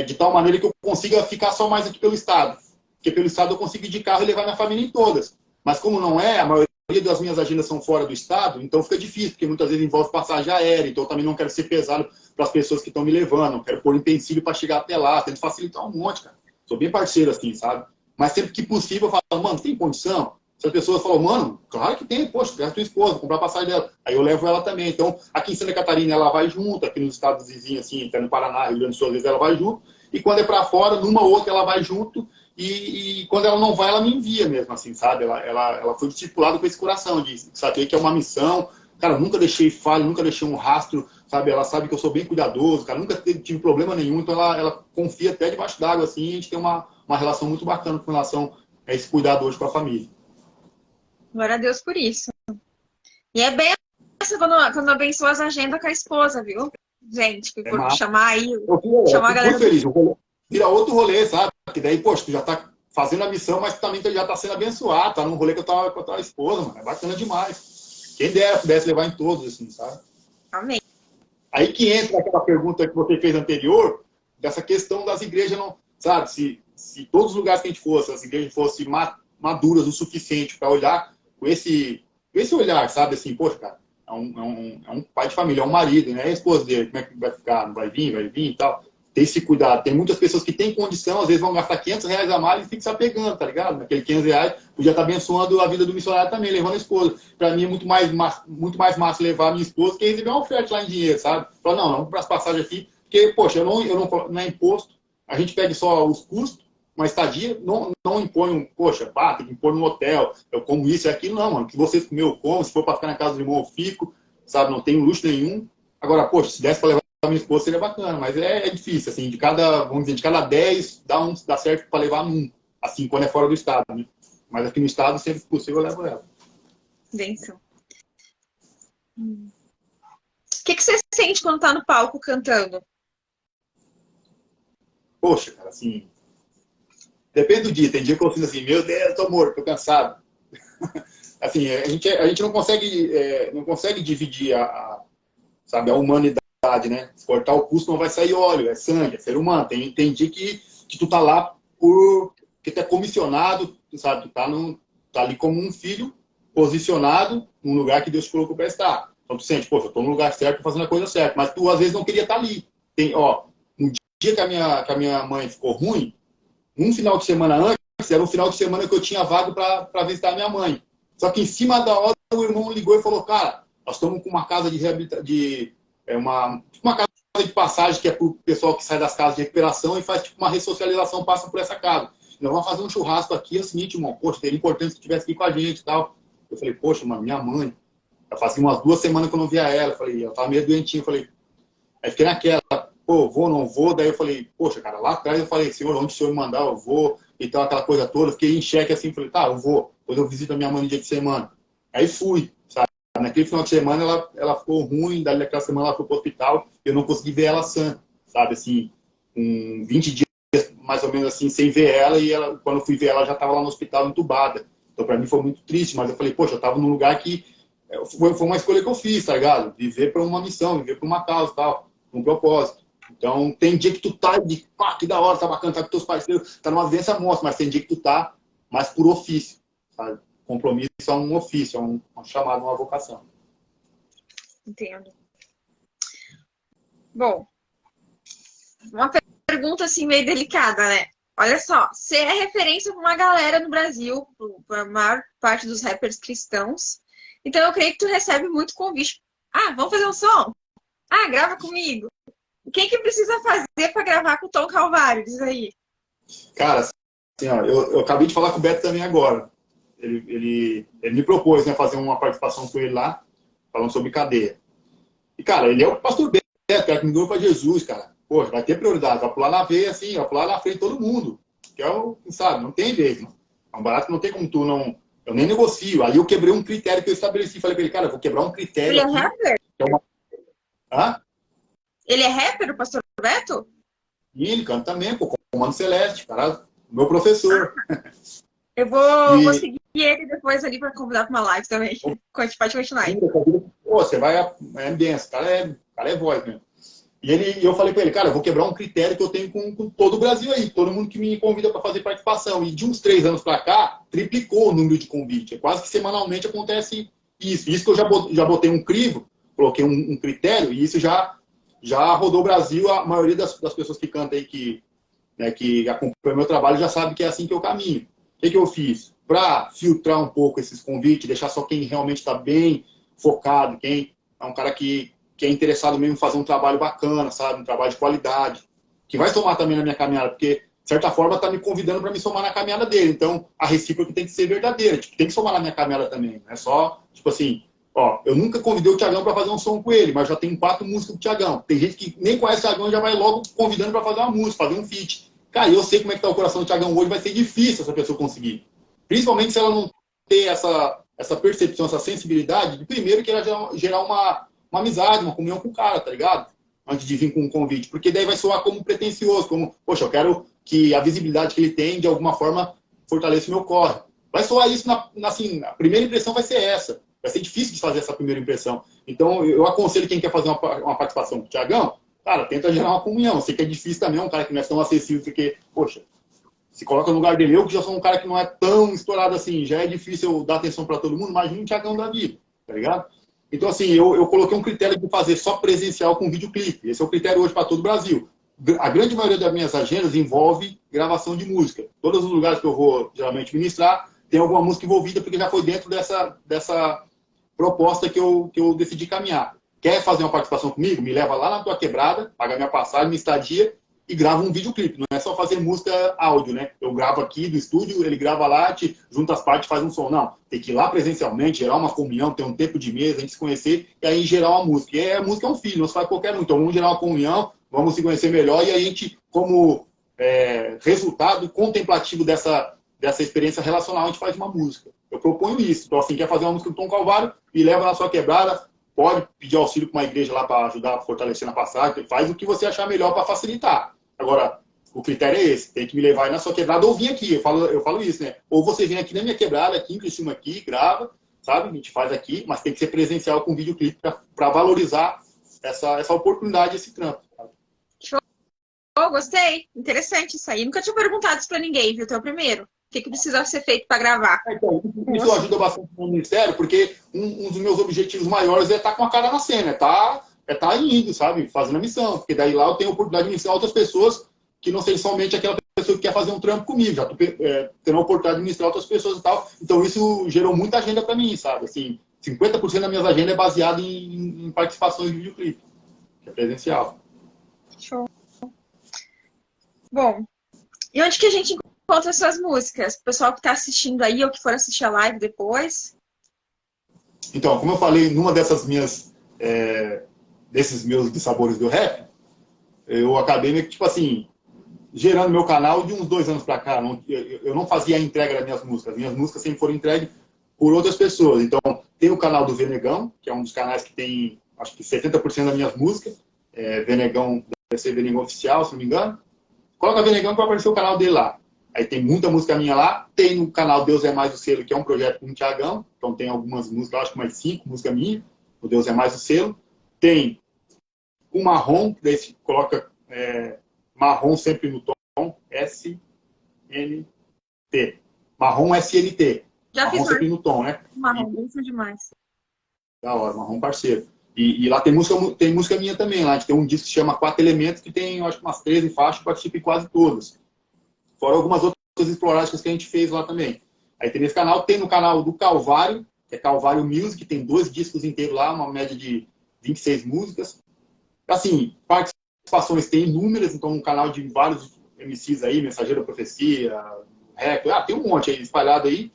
de tal maneira que eu consiga ficar só mais aqui pelo estado. Porque pelo estado eu consigo ir de carro e levar minha família em todas. Mas como não é, a maioria das minhas agendas são fora do estado, então fica difícil, porque muitas vezes envolve passagem aérea, então eu também não quero ser pesado para as pessoas que estão me levando, não quero pôr empecilho para chegar até lá, tento facilitar um monte, cara. Sou bem parceiro assim, sabe? Mas sempre que possível eu falo, mano, tem condição? Se as pessoas falam, mano, claro que tem, poxa, traz tua esposa, comprar a passagem dela. Aí eu levo ela também. Então, aqui em Santa Catarina ela vai junto, aqui nos estados vizinhos, assim, até no Paraná, Rio Grande do Sul, às vezes ela vai junto, e quando é para fora, numa ou outra ela vai junto, e quando ela não vai, ela me envia mesmo, assim, sabe? Ela foi discipulada com esse coração, de saber que é uma missão. Cara, nunca deixei falha, nunca deixei um rastro, sabe? Ela sabe que eu sou bem cuidadoso, cara, nunca tive problema nenhum, então ela confia até debaixo d'água, assim, e a gente tem uma relação muito bacana com relação a esse cuidado hoje com a família. Glória a Deus por isso. E é bem essa quando abençoa as agendas com a esposa, viu? Gente, que for chamar aí, chamar a galera. Muito feliz. Vira outro rolê, sabe? Que daí, poxa, tu já tá fazendo a missão, mas tu também já tá sendo abençoado, tá num rolê que eu tava com a tua esposa, mano. É bacana demais. Quem dera pudesse levar em todos, assim, sabe? Amém. Aí que entra aquela pergunta que você fez anterior, dessa questão das igrejas, não, sabe? Se todos os lugares que a gente fosse, as igrejas fossem maduras o suficiente para olhar com esse olhar, sabe? Assim, poxa, cara, é um pai de família, é um marido, né? É a esposa dele, como é que vai ficar? Não vai vir e tal. Tem esse cuidado. Tem muitas pessoas que têm condição, às vezes vão gastar R$500 a mais e tem que se apegando, tá ligado? Naquele R$500 podia estar abençoando a vida do missionário também, levando a esposa. Para mim é muito mais massa levar a minha esposa que receber uma oferta lá em dinheiro, sabe? Falar, não, vamos para as passagens aqui, porque, poxa, não é imposto, a gente pega só os custos, uma estadia, não impõe poxa, tem que impor no hotel, eu como isso e aquilo, não, mano. Que vocês comer, eu como, se for para ficar na casa do irmão, eu fico, sabe? Não tenho luxo nenhum. Agora, poxa, se desse para levar a minha esposa, seria bacana, mas é difícil, assim, de cada 10, dá certo para levar num, assim, quando é fora do estado, né? Mas aqui no estado, sempre que possível, eu levo ela. Benção. O que você sente quando tá no palco cantando? Poxa, cara, assim, depende do dia. Tem dia que eu sinto assim, meu Deus, tô morto, tô cansado. assim, a gente não consegue dividir sabe, a humanidade, né? Se cortar o pulso não vai sair óleo, é sangue, é ser humano. Tem dia que tu tá lá porque tu é comissionado, sabe? Tu tá ali como um filho posicionado num lugar que Deus te colocou para estar. Então tu sente, poxa, eu tô no lugar certo, tô fazendo a coisa certa. Mas tu às vezes não queria estar ali. Um dia que a minha mãe ficou ruim, um final de semana antes, era um final de semana que eu tinha vago para visitar a minha mãe. Só que em cima da hora o irmão ligou e falou, cara, nós estamos com uma casa de reabilitação, uma casa de passagem que é para o pessoal que sai das casas de recuperação e faz tipo uma ressocialização, passa por essa casa. Nós vamos fazer um churrasco aqui, é o seguinte, irmão, poxa, seria importante se estivesse aqui com a gente e tal. Eu falei, poxa, mano, minha mãe, já fazia umas 2 semanas que eu não via ela. Eu falei, ela tava meio doentinha. Eu falei, aí fiquei naquela, pô, vou, não vou. Daí eu falei, poxa, cara, lá atrás eu falei, senhor, onde o senhor me mandar, eu vou. E tal, aquela coisa toda. Fiquei em xeque assim, falei, tá, eu vou. Depois eu visito a minha mãe no dia de semana. Aí fui, sabe? Naquele final de semana ela ficou ruim, daí naquela semana ela foi pro hospital. Eu não consegui ver ela sã, sabe? Assim, 20 dias mais ou menos assim, sem ver ela. E quando eu fui ver ela, já estava lá no hospital entubada. Então, para mim foi muito triste, mas eu falei, poxa, eu estava num lugar que foi uma escolha que eu fiz, tá ligado? Viver para uma missão, viver para uma causa, tal, um propósito. Então, tem dia que tu tá de, pá, que da hora, tá bacana, tá com teus parceiros, tá numa vivência monstra, mas tem dia que tu tá mais por ofício, sabe? Compromisso é um ofício, é um chamado, uma vocação. Entendo. Bom, uma pergunta assim meio delicada, né? Olha só, você é referência para uma galera no Brasil, para a maior parte dos rappers cristãos. Então eu creio que tu recebe muito convite. Ah, vamos fazer um som? Ah, grava comigo. O que precisa fazer para gravar com o Tom Calvário? Diz aí. Cara, assim, ó, eu acabei de falar com o Beto também agora. Ele me propôs, né, fazer uma participação com ele lá, falando sobre cadeia. E, cara, ele é o pastor Beto, cara, que me deu para Jesus, cara. Poxa, vai ter prioridade, vai pular na veia, assim, vai pular na frente de todo mundo. Que é o, sabe, não tem vez, não. É um barato que não tem como tu não... Eu nem negocio. Aí eu quebrei um critério que eu estabeleci. Falei pra ele, cara, eu vou quebrar um critério. Ele é aqui, rapper? Que é uma... Hã? Ele é rapper, o pastor Beto? E ele canta também, pô, Comando Celeste, cara, meu professor. Eu vou E... seguir ele depois ali para convidar para uma live também. Pode continuar aí. Pô, você vai... É benção, o cara é voz mesmo. E eu falei pra ele, cara, eu vou quebrar um critério que eu tenho com todo o Brasil aí, todo mundo que me convida para fazer participação. E de uns 3 anos para cá, triplicou o número de convite. É quase que semanalmente acontece isso. Isso que eu já botei um crivo, coloquei um critério, e isso já rodou o Brasil. A maioria das pessoas que cantam aí, que acompanham meu trabalho, já sabe que é assim que eu caminho. O que eu fiz? Para filtrar um pouco esses convites, deixar só quem realmente está bem focado, quem é um cara que é interessado mesmo em fazer um trabalho bacana, sabe? Um trabalho de qualidade. Que vai somar também na minha caminhada, porque, de certa forma, está me convidando para me somar na caminhada dele. Então, a recíproca tem que ser verdadeira. Tipo, tem que somar na minha caminhada também. Não é só, tipo assim, ó, eu nunca convidei o Thiagão para fazer um som com ele, mas já tenho 4 músicas com o Thiagão. Tem gente que nem conhece o Thiagão e já vai logo convidando para fazer uma música, fazer um feat. Cara, eu sei como é que tá o coração do Thiagão hoje, vai ser difícil essa pessoa conseguir. Principalmente se ela não ter essa percepção, essa sensibilidade, de primeiro que ela gerar uma amizade, uma comunhão com o cara, tá ligado? Antes de vir com um convite. Porque daí vai soar como pretencioso, como, poxa, eu quero que a visibilidade que ele tem, de alguma forma, fortaleça o meu corre. Vai soar isso, assim, a primeira impressão vai ser essa. Vai ser difícil de fazer essa primeira impressão. Então, eu aconselho quem quer fazer uma participação com o Thiagão, cara, tenta gerar uma comunhão. Eu sei que é difícil também, é um cara que não é tão acessível, porque, poxa, se coloca no lugar dele, eu que já sou um cara que não é tão estourado assim, já é difícil eu dar atenção para todo mundo, imagina um Thiagão da vida, tá ligado? Então, assim, eu coloquei um critério de fazer só presencial com videoclipe. Esse é o critério hoje para todo o Brasil. A grande maioria das minhas agendas envolve gravação de música. Todos os lugares que eu vou, geralmente, ministrar, tem alguma música envolvida, porque já foi dentro dessa proposta que eu decidi caminhar. Quer fazer uma participação comigo? Me leva lá na tua quebrada, paga minha passagem, minha estadia, e grava um videoclipe. Não é só fazer música áudio, né? Eu gravo aqui do estúdio, ele grava lá, junta as partes, faz um som. Não, tem que ir lá presencialmente, gerar uma comunhão, ter um tempo de mesa, a gente se conhecer, e aí gerar uma música. E a música é um filho, não se faz qualquer um. Então vamos gerar uma comunhão, vamos se conhecer melhor, e a gente, como resultado contemplativo dessa experiência relacional, a gente faz uma música. Eu proponho isso. Então, assim, quer fazer uma música do Tom Calvário, me leva na sua quebrada, pode pedir auxílio para uma igreja lá para ajudar a fortalecer na passagem, faz o que você achar melhor para facilitar. Agora, o critério é esse, tem que me levar aí na sua quebrada ou vir aqui, eu falo isso, né? Ou você vem aqui na minha quebrada, aqui em Criciúma, aqui, grava, sabe? A gente faz aqui, mas tem que ser presencial com videoclipe para valorizar essa oportunidade, esse trampo. Oh, gostei. Interessante isso aí. Nunca tinha perguntado isso pra ninguém, viu? Tu é o primeiro. O que precisa ser feito para gravar? Então, isso ajuda bastante no Ministério, porque um dos meus objetivos maiores é estar com a cara na cena, é estar indo, sabe? Fazendo a missão. Porque daí lá eu tenho a oportunidade de ministrar outras pessoas que não sejam somente aquela pessoa que quer fazer um trampo comigo. Já estou tendo a oportunidade de ministrar outras pessoas e tal. Então isso gerou muita agenda para mim, sabe? Assim, 50% da minha agenda é baseada em participações de videoclipe, que é presencial. Show. Bom, e onde que a gente encontra suas músicas? O pessoal que está assistindo aí ou que for assistir a live depois? Então, como eu falei, numa desses meus dissabores do rap, eu acabei meio que, tipo assim, gerando meu canal de uns 2 anos pra cá. Eu não fazia a entrega das minhas músicas. Minhas músicas sempre foram entregues por outras pessoas. Então, tem o canal do Venegão, que é um dos canais que tem, acho que 70% das minhas músicas. Venegão, deve ser Venegão Oficial, se não me engano. Coloca Venegão que vai aparecer o canal dele lá. Aí tem muita música minha lá. Tem no canal Deus é Mais o Selo, que é um projeto com o Thiagão. Então tem algumas músicas, acho que mais 5 músicas minhas. O Deus é Mais o Selo. Tem o Marrom, que daí se coloca Marrom sempre no tom. SNT. Marrom SNT. Já Marrom fiz sempre no tom, né? Marrom, bem demais. Da hora, Marrom parceiro. E lá tem música minha também. Lá a gente tem um disco que se chama 4 Elementos, que tem, eu acho, umas 13 faixas, que participo em quase todas. Fora algumas outras esporádicas que a gente fez lá também. Aí tem nesse canal, tem no canal do Calvário, que é Calvário Music, tem 2 discos inteiros lá, uma média de 26 músicas. Assim, participações tem inúmeras, então um canal de vários MCs aí, Mensageiro da Profecia, Rap, tem um monte aí espalhado aí.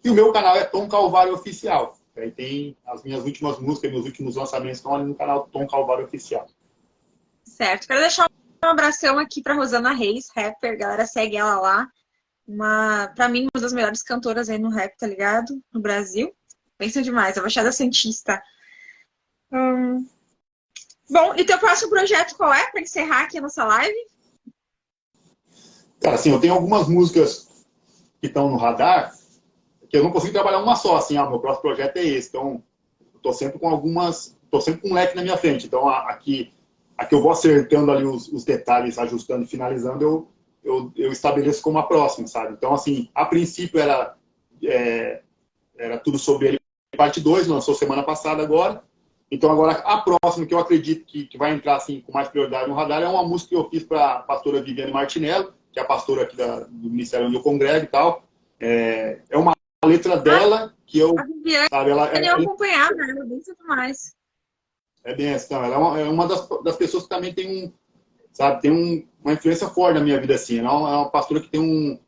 E o meu canal é Tom Calvário Oficial. Aí tem as minhas últimas músicas, meus últimos lançamentos estão ali no canal Tom Calvário Oficial. Certo. Quero deixar um abração aqui para Rosana Reis, rapper. Galera, segue ela lá. Pra mim, uma das melhores cantoras aí no rap, tá ligado? No Brasil. Pensa demais, a Baixada Santista. Bom, e teu próximo projeto qual é? Para encerrar aqui a nossa live? Cara, assim, eu tenho algumas músicas que estão no radar, que eu não consigo trabalhar uma só, assim, meu próximo projeto é esse. Então, eu tô sempre com um leque na minha frente. Então, aqui eu vou acertando ali os detalhes, ajustando e finalizando, eu estabeleço como a próxima, sabe? Então, assim, a princípio era Tudo Sobre Ele, parte 2, lançou semana passada agora. Então, agora, a próxima que eu acredito que vai entrar, assim, com mais prioridade no radar é uma música que eu fiz para a pastora Viviane Martinello, que é a pastora aqui do Ministério onde eu congrego e tal. É uma letra dela que eu... A Viviane, sabe, ela acompanhada, ela é bem demais. É bem assim, ela é uma das pessoas que também tem uma influência forte na minha vida, assim. Ela é uma pastora que tem um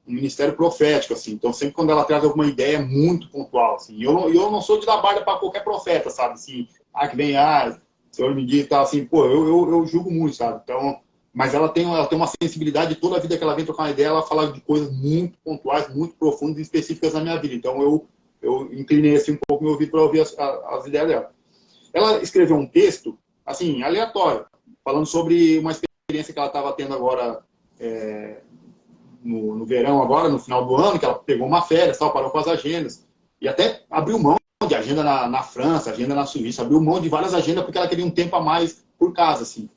ministério profético, assim. Então, sempre quando ela traz alguma ideia, é muito pontual, assim. E eu não sou de dar barda para qualquer profeta, sabe? Assim, que vem, o Senhor me diz e tal, assim. Pô, eu julgo muito, sabe? Então, mas ela tem uma sensibilidade, toda a vida que ela vem trocar uma ideia, ela fala de coisas muito pontuais, muito profundas e específicas na minha vida. Então, eu inclinei, assim, um pouco meu ouvido para ouvir as ideias dela. Ela escreveu um texto, assim, aleatório, falando sobre uma experiência que ela estava tendo agora no verão, agora, no final do ano, que ela pegou uma férias, parou com as agendas, e até abriu mão de agenda na França, agenda na Suíça, abriu mão de várias agendas porque ela queria um tempo a mais por casa, assim.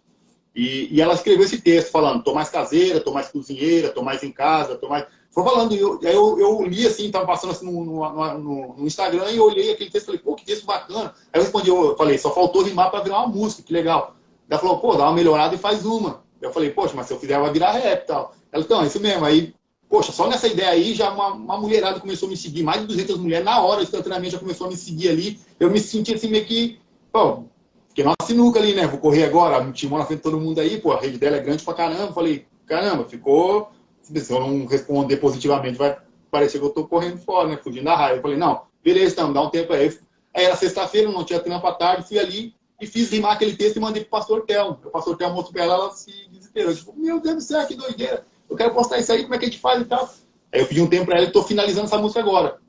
E ela escreveu esse texto falando, tô mais caseira, tô mais cozinheira, tô mais em casa, tô mais... Foi falando, aí eu li assim, tava passando assim no Instagram e eu olhei aquele texto e falei, pô, que texto bacana. Aí eu respondi, eu falei, só faltou rimar para virar uma música, que legal. Ela falou, pô, dá uma melhorada e faz uma. Eu falei, poxa, mas se eu fizer vai virar rap e tal. Ela, então, é isso mesmo. Aí, poxa, só nessa ideia aí já uma mulherada começou a me seguir, mais de 200 mulheres, na hora, instantaneamente já começou a me seguir ali. Eu me senti assim meio que, pô, porque nossa sinuca ali, né? Vou correr agora, me timou na frente de todo mundo aí, pô, a rede dela é grande pra caramba. Falei, caramba, ficou... Se eu não responder positivamente, vai parecer que eu tô correndo fora, né? Fugindo da raiva. Eu falei, não, beleza, então, dá um tempo aí. Aí era sexta-feira, não tinha trampo à tarde, fui ali e fiz rimar aquele texto e mandei pro pastor Telmo. O pastor Telmo mostrou pra ela se desesperou. Tipo, meu Deus do céu, que doideira. Eu quero postar isso aí, como é que a gente faz e tal? Aí eu pedi um tempo pra ela e tô finalizando essa música agora.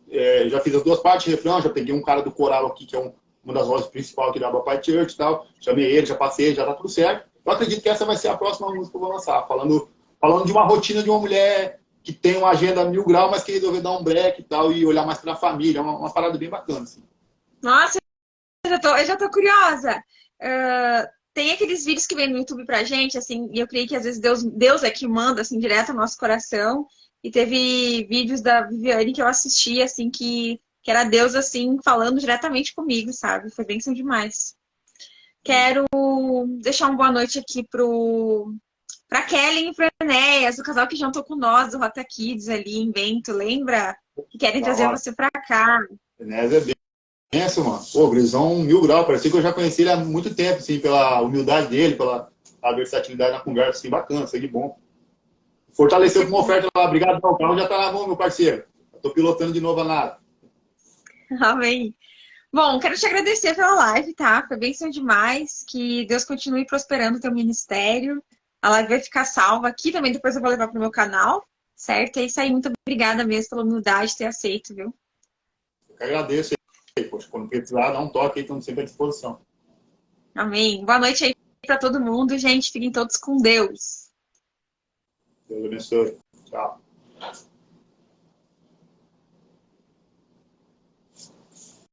Já fiz as 2 partes, refrão, já peguei um cara do coral aqui, que é uma das vozes principais aqui da Bapai Church e tal. Chamei ele, já passei, já tá tudo certo. Eu acredito que essa vai ser a próxima música que eu vou lançar, falando de uma rotina de uma mulher que tem uma agenda 1000 graus, mas que resolveu dar um break e tal, e olhar mais para a família. É uma parada bem bacana, assim. Nossa, eu já tô curiosa. Tem aqueles vídeos que vem no YouTube pra gente, assim, e eu creio que às vezes Deus é que manda, assim, direto ao nosso coração. E teve vídeos da Viviane que eu assisti, assim, que era Deus, assim, falando diretamente comigo, sabe? Foi bênção demais. Quero deixar uma boa noite aqui pra Kelly e pro Enéas, o casal que jantou com nós, do Rota Kids ali em Bento, lembra? Que querem Da trazer hora. você pra cá. Enéas é benção, mano. Pô, gurizão 1000 graus. Parecia que eu já conheci ele há muito tempo, assim, pela humildade dele, pela a versatilidade na conversa, assim, bacana, sangue bom. Fortaleceu com uma oferta lá. Obrigado, o carro já tá na mão, meu parceiro. Eu tô pilotando de novo a nada. Amém. Bom, quero te agradecer pela live, tá? Foi bênção demais. Que Deus continue prosperando o teu ministério. A live vai ficar salva aqui também, depois eu vou levar pro meu canal, certo? É isso aí, muito obrigada mesmo pela humildade de ter aceito, viu? Eu que agradeço aí. Poxa, quando precisar, dá um toque aí, estamos sempre à disposição. Amém. Boa noite aí pra todo mundo, gente. Fiquem todos com Deus. Deus abençoe. Tchau.